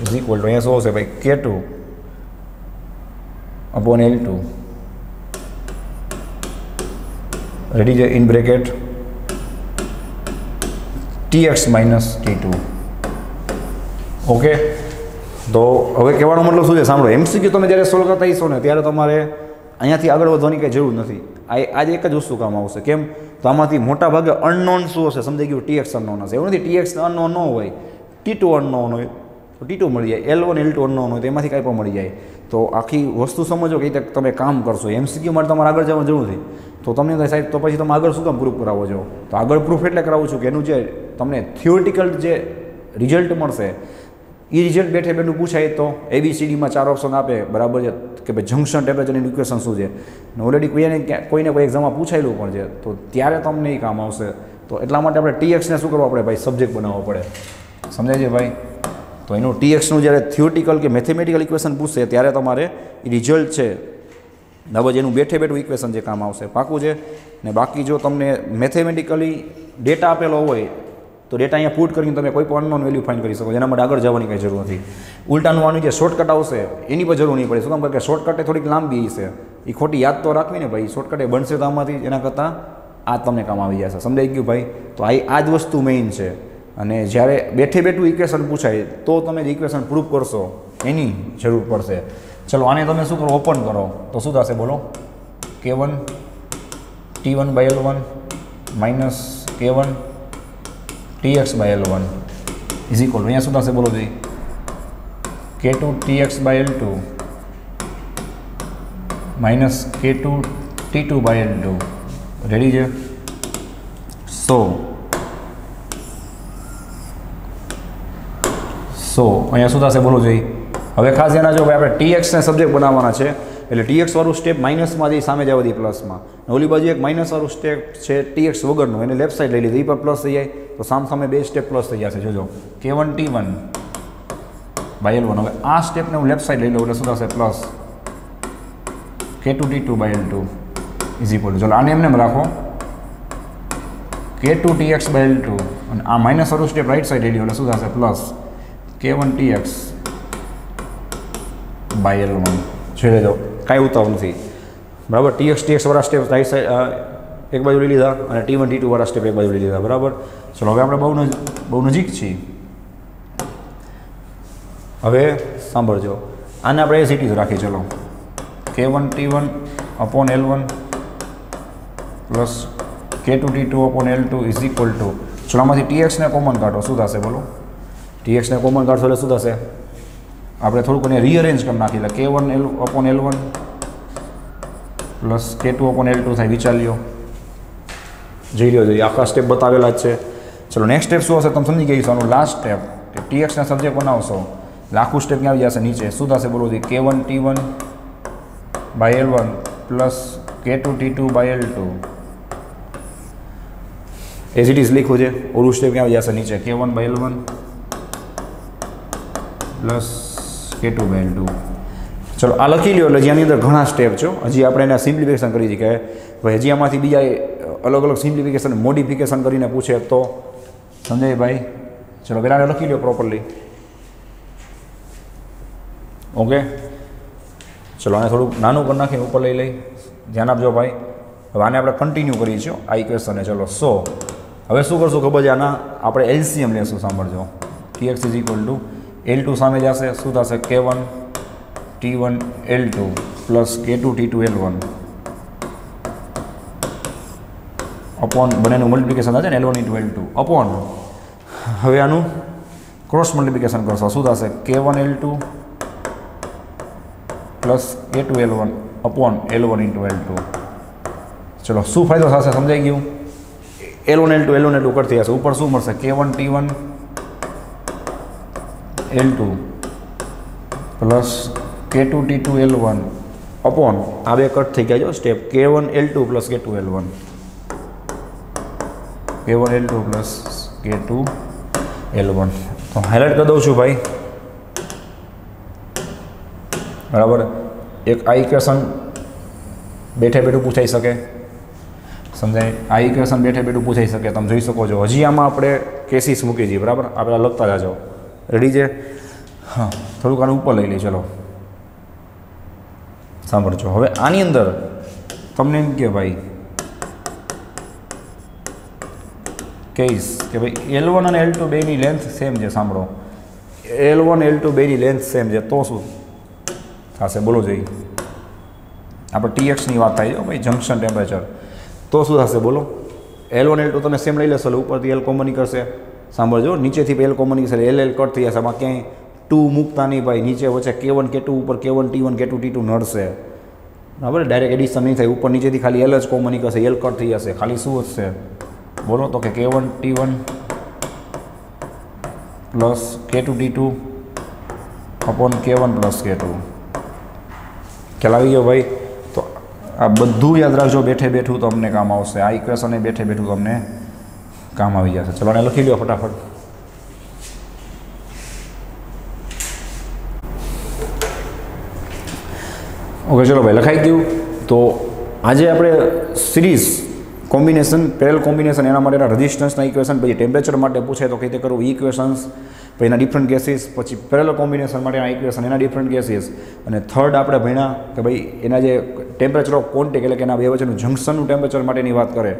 is equal to અહીંયા શું હશે ભાઈ K2 upon L2 રેડી છે in bracket Tx - T2. Okay તો હવે કહેવાનો મતલબ શું છે સાંભળો. એમસીક્યુ તમે જ્યારે સોલ્વ કરતા હશો ને ત્યારે તમારે અહીંયાથી આગળ વધવાની કંઈ જરૂર નથી. આજે એક જ વસ્તુ કામ આવશે. કેમ તો આમાંથી મોટા ભાગે અનનોન શું હશે સમજાઈ ગયું Tx અનનોન હશે. એવું નથી Tx અનનોન ન હોય T2 અનનોન હોય તો T2 મળી જાય, L1 L2 અનનોન હોય તો એમાંથી કાંઈ પણ મળી જાય. તો આખી વસ્તુ સમજો કે રીતે તમે કામ કરશો. એમસીક્યુ માટે તમારે આગળ જવાની જરૂર નથી. તો તમને થાય સાહેબ તો પછી તમે આગળ શું કામ પ્રૂફ કરાવો છો. તો આગળ પ્રૂફ એટલે કરાવું છું કે એનું જે તમને થિયોરિટિકલ જે રિઝલ્ટ મળશે એ રિઝલ્ટ બેઠે બેઠું પૂછાય તો ABCDમાં 4 ઓપ્શન આપે બરાબર છે કે ભાઈ જંક્શન ટેમ્પરેચરની ઇક્વેશન શું છે. ઓલરેડી કોઈને કોઈ એક્ઝામમાં પૂછાયેલું પણ છે તો ત્યારે તમને એ કામ આવશે. તો એટલા માટે આપણે ટીએક્સને શું કરવો પડે ભાઈ, સબ્જેક્ટ બનાવવો પડે. સમજાય છે ભાઈ? તો એનું ટીએક્સનું જ્યારે થિયોરિટિકલ કે મેથેમેટિકલ ઇક્વેશન પૂછશે ત્યારે તમારે એ રિઝલ્ટ છે બરાબર જેનું બેઠે બેઠું ઇક્વેશન જે કામ આવશે, પાકું છે. ને બાકી જો તમને મેથેમેટિકલી ડેટા આપેલો હોય તો ડેટા અહીંયા પુટ કરીને તમે કોઈ પણ અનનોન વેલ્યુ ફાઇન્ડ કરી શકો. એના માટે આગળ જવાની કંઈ જરૂર નથી. ઉલટાનું આનું જે શોર્ટકટ આવશે એની પર જરૂર નહીં પડે. શું કામ? કે શોર્ટકટ થોડીક લાંબી છે, એ ખોટી યાદ તો રાખવી ને ભાઈ. શોર્ટકટ એ બનશે તો આમાંથી, એના કરતાં આ તમને કામ આવી જશે. સમજાઈ ગયું ભાઈ? તો આ જ વસ્તુ મેઇન છે. અને જ્યારે બેઠે બેઠું ઇક્વેશન પૂછાય તો તમે જે ઇક્વેશન પ્રૂફ કરશો એની જરૂર પડશે. ચલો આને તમે શું કરો, ઓપન કરો તો શું થશે બોલો? K1 T1/L1 minus K1 Tx/L1 is equal અહીંયા શું થશે બોલો ભાઈ? K2 Tx/L2 minus K2 T2/L2. Ready છે? સો અહીંયા શું થશે બોલો જોઈએ? હવે ખાસ એના જો ભાઈ આપણે ટીએક્સને સબ્જેક્ટ બનાવવાના છે એટલે ટીએક્સવાળું સ્ટેપ માઇનસમાંથી સામે જવા દઈએ પ્લસમાં. ઓલી બાજુ એક માઇનસવાળું સ્ટેપ છે ટીએક્સ વગરનું, એને લેફ્ટ સાઈડ લઈ લીધું, એ પર પ્લસ થઈ જાય તો સામે બે સ્ટેપ પ્લસ થઈ જશે. જોજો K1 T1/L1. હવે આ સ્ટેપને હું લેફ્ટ સાઈડ લઈ લઉં એટલે શું થશે? Plus K2 T2/L2 is equal. ચલો આને એમને રાખો K2 Tx/L2 અને આ માઇનસવાળું સ્ટેપ રાઈટ સાઈડ લઈ લો એટલે શું થશે? Plus K1 Tx/L1. જોઈ લેજો, કાંઈ ઉતાવળ નથી બરાબર. TX વાળા સ્ટેપ રાઈટ સાઈડ એક બાજુ લઈ લીધા અને T1 T2 વાળા સ્ટેપ એક બાજુ લઈ લીધા બરાબર. ચલો હવે આપણે બહુ નજીક છીએ. હવે સાંભળજો, આને આપણે એઝ ઇટ ઇઝ રાખીએ. ચલો K1 T1/L1 plus K2 T2/L2 is equal two, ચલો આમાંથી TXને કોમન કાઢો, શું થશે બોલો? TXને કોમન કાઢશો એટલે શું થશે? આપણે થોડુંક એને રીઅરેન્જ કરી નાખીએ એટલે K1/L1 પ્લસ K2/L2 થાય. વિચાર લ્યો, જઈ લ્યો જોઈએ, આખા સ્ટેપ બતાવેલા જ છે. ચલો નેક્સ્ટ સ્ટેપ શું હશે તમે સમજી ગઈ છો? આનું લાસ્ટ સ્ટેપ કે ટીએક્સના સબ્જેક્ટ બનાવશો એટલે આખું સ્ટેપ ક્યાં આવી જશે? નીચે. શું થશે બોલો? K1 T1/L1 plus K2 T2/L2 as it is લખ્યું છે. ઓલું સ્ટેપ ક્યાં આવી જશે? નીચે. K1/L1 plus K2/L2. ચલો આ લખી લ્યો એટલે જેની અંદર ઘણા સ્ટેપ છે. હજી આપણે એને સિમ્પ્લિફિકેશન કરી છે કે ભાઈ હજી આમાંથી બીજા અલગ અલગ સિમ્પ્લિફિકેશન મોડિફિકેશન કરીને પૂછે તો સમજાય ભાઈ? ચલો પેલા લખી લ્યો પ્રોપરલી. ઓકે, ચલો આને થોડુંક નાનું કરી નાખીને ઉપર લઈ લઈ. ધ્યાન આપજો ભાઈ. હવે આને આપણે કન્ટિન્યુ કરીએ છીએ આ ઇક્વેશનને. ચલો હવે શું કરશું ખબર છે? આના આપણે એલસીએમ લેશું. સાંભળજો, Tx is equal to L2 સામે જશે, શું થશે? K1 T1/L2 plus K2 T2/L1 upon બંનેનું મલ્ટિપ્લિકેશન થશે ને L1 × L2 અપોન. હવે આનું ક્રોસ મલ્ટિપ્લિકેશન કરશો, શું થશે? K1/L2 plus K2/L1 upon L1 × L2. ચલો શું ફાયદો થશે સમજાઈ ગયું? L1 કરતી હશે, ઉપર શું મળશે? K1 T1/L2 plus K2 T2/L1 upon આ બે કટ થઈ ગયા જો step K1/L2 plus K2/L1 plus K2/L1. તો હાઇલાઇટ કરી દઉં છું ભાઈ બરાબર. એક આ ઇક્વેશન બેઠે બેઠું પૂછાઈ શકે, સમજાય? આ ઇક્વેશન બેઠે બેઠું પૂછાઈ શકે, તમે જોઈ શકો છો. હજી આમાં આપણે કેસીસ મૂકી દઈએ બરાબર. આપણે લખતા જાજો. રેડી છે? હા, થોડુંક આનું ઉપર લઈ લઈએ. ચલો સાંભળજો. હવે આની અંદર તમને એમ કે ભાઈ કહીશ કે ભાઈ L1 અને L2 બેની લેન્થ સેમ છે. સાંભળો, L1 L2 બેની લેન્થ સેમ છે તો શું થશે બોલો જોઈએ? આપણે TXની વાત થાય છે ભાઈ, જંક્શન ટેમ્પરેચર. તો શું થશે બોલો? L1 L2 તમે સેમ લઈ લેશો એટલે ઉપરથી L કોમન કરશે. સાંભળજો, નીચેથી L કોમન કરશે એટલે L કટ થઈ જશે. આમાં ક્યાંય 2 મૂકતા નહીં ભાઈ. નીચે વચ્ચે K1 K2 ઉપર K1 T1 K2 T2 નડશે બરાબર. ડાયરેક્ટ એડિશન નહીં થાય. ઉપર નીચેથી ખાલી L જ કોમન કરશે, L કટ થઈ જશે. ખાલી શું વધશે બોલો? તો કે K1 T1 plus K2 T2 upon K1 plus K2. ખ્યાલ આવી ગયો ભાઈ? તો આ બધું યાદ રાખજો, બેઠે બેઠું તમને કામ આવશે. આ ઇક્વેશન એ બેઠે બેઠું તમને કામ આવી જશે. ચલો ને લખી લો ફટાફટ. ઓકે ચલો ભાઈ લખાઈ ગયું. તો આજે આપણે સિરીઝ કોમ્બિનેશન, પેરેલલ કોમ્બિનેશન, એના માટેના રેઝિસ્ટન્સના ઇક્વેશન, પછી ટેમ્પરેચર માટે પૂછે તો કઈ રીતે કરવું ઇક્વેશન્સ, પછી એના ડિફરન્ટ ગેસીસ, પછી પેરેલલ કોમ્બિનેશન માટેના ઇક્વેશન, એના ડિફરન્ટ ગેસીસ, અને થર્ડ આપણે ભણ્યા કે ભાઈ એના જે ટેમ્પરેચર ઓફ કોન્ટેક એટલે કે એના બે વચ્ચેનું જંક્શનનું ટેમ્પરેચર માટેની વાત કરે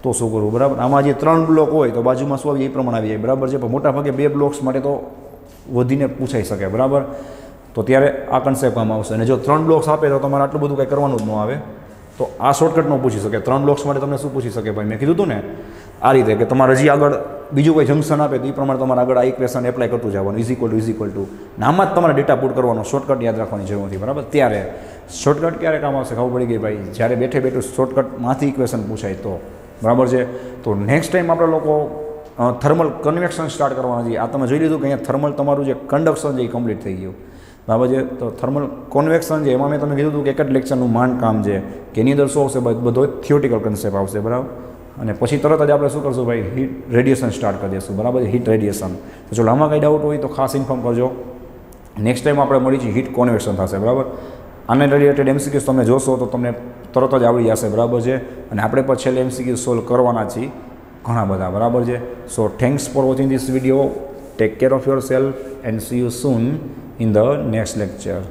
તો શું કરવું, બરાબર. આમાં જે 3 બ્લોક હોય તો બાજુમાં શું આવી એ પ્રમાણે આવી જાય, બરાબર છે. પણ મોટા ભાગે 2 બ્લોક્સ માટે તો વધીને પૂછાઈ શકે, બરાબર. તો ત્યારે આ કન્સેપ્ટ કામ આવશે. અને જો 3 બ્લોક્સ આપે તો તમારે આટલું બધું કંઈ કરવાનું જ ન આવે. તો આ શોર્ટકટ ન પૂછી શકે. 3 બ્લોક્સ માટે તમને શું પૂછી શકે ભાઈ, મેં કીધું હતું ને આ રીતે કે તમારે હજી આગળ બીજું કોઈ જંક્શન આપે તો એ પ્રમાણે તમારે આગળ આ ઇક્વેશન એપ્લાય કરતું જવાનું, ઇઝ ઇક્વલ ટુ નામાં જ તમારે ડેટા પુટ કરવાનો, શોર્ટકટ યાદ રાખવાની જરૂર નથી, બરાબર. ત્યારે શોર્ટકટ ક્યારે કામ આવશે ખબર પડી ગઈ ભાઈ, જ્યારે બેઠે બેઠું શોર્ટકટમાંથી ઇક્વેશન પૂછાય તો, બરાબર છે. તો નેક્સ્ટ ટાઈમ આપણે લોકો થર્મલ કન્વેક્શન સ્ટાર્ટ કરવાના છીએ. આ તમે જોઈ લીધું કે અહીંયા થર્મલ તમારું જે કન્ડક્શન છે એ કમ્પ્લીટ થઈ ગયું, બરાબર છે. તો થર્મલ કોન્વેક્શન છે એમાં મેં તમને કીધું હતું કે એક જ લેક્ચરનું માંડ કામ છે કે એની અંદર શું આવશે, બધો થિયોટિકલ કન્સેપ્ટ આવશે, બરાબર. અને પછી તરત જ આપણે શું કરશું ભાઈ, હીટ રેડિયેશન સ્ટાર્ટ કરી દઈશું, બરાબર. Heat radiation. તો જો આમાં કંઈ ડાઉટ હોય તો ખાસ ઇન્ફોર્મ કરજો. નેક્સ્ટ ટાઈમ આપણે મળી છીએ હીટ કોન્વેક્શન થશે, બરાબર. આને રિલેટેડ એમસીક્યુઝ તમે જોશો તો તમને તરત જ આવડી જશે, બરાબર છે. અને આપણે પણ છેલ્લે એમસીક્યુઝ સોલ્વ કરવાના છીએ ઘણા બધા, બરાબર છે. સો thanks for watching this video. Take care of your self and C you soon in the next lecture.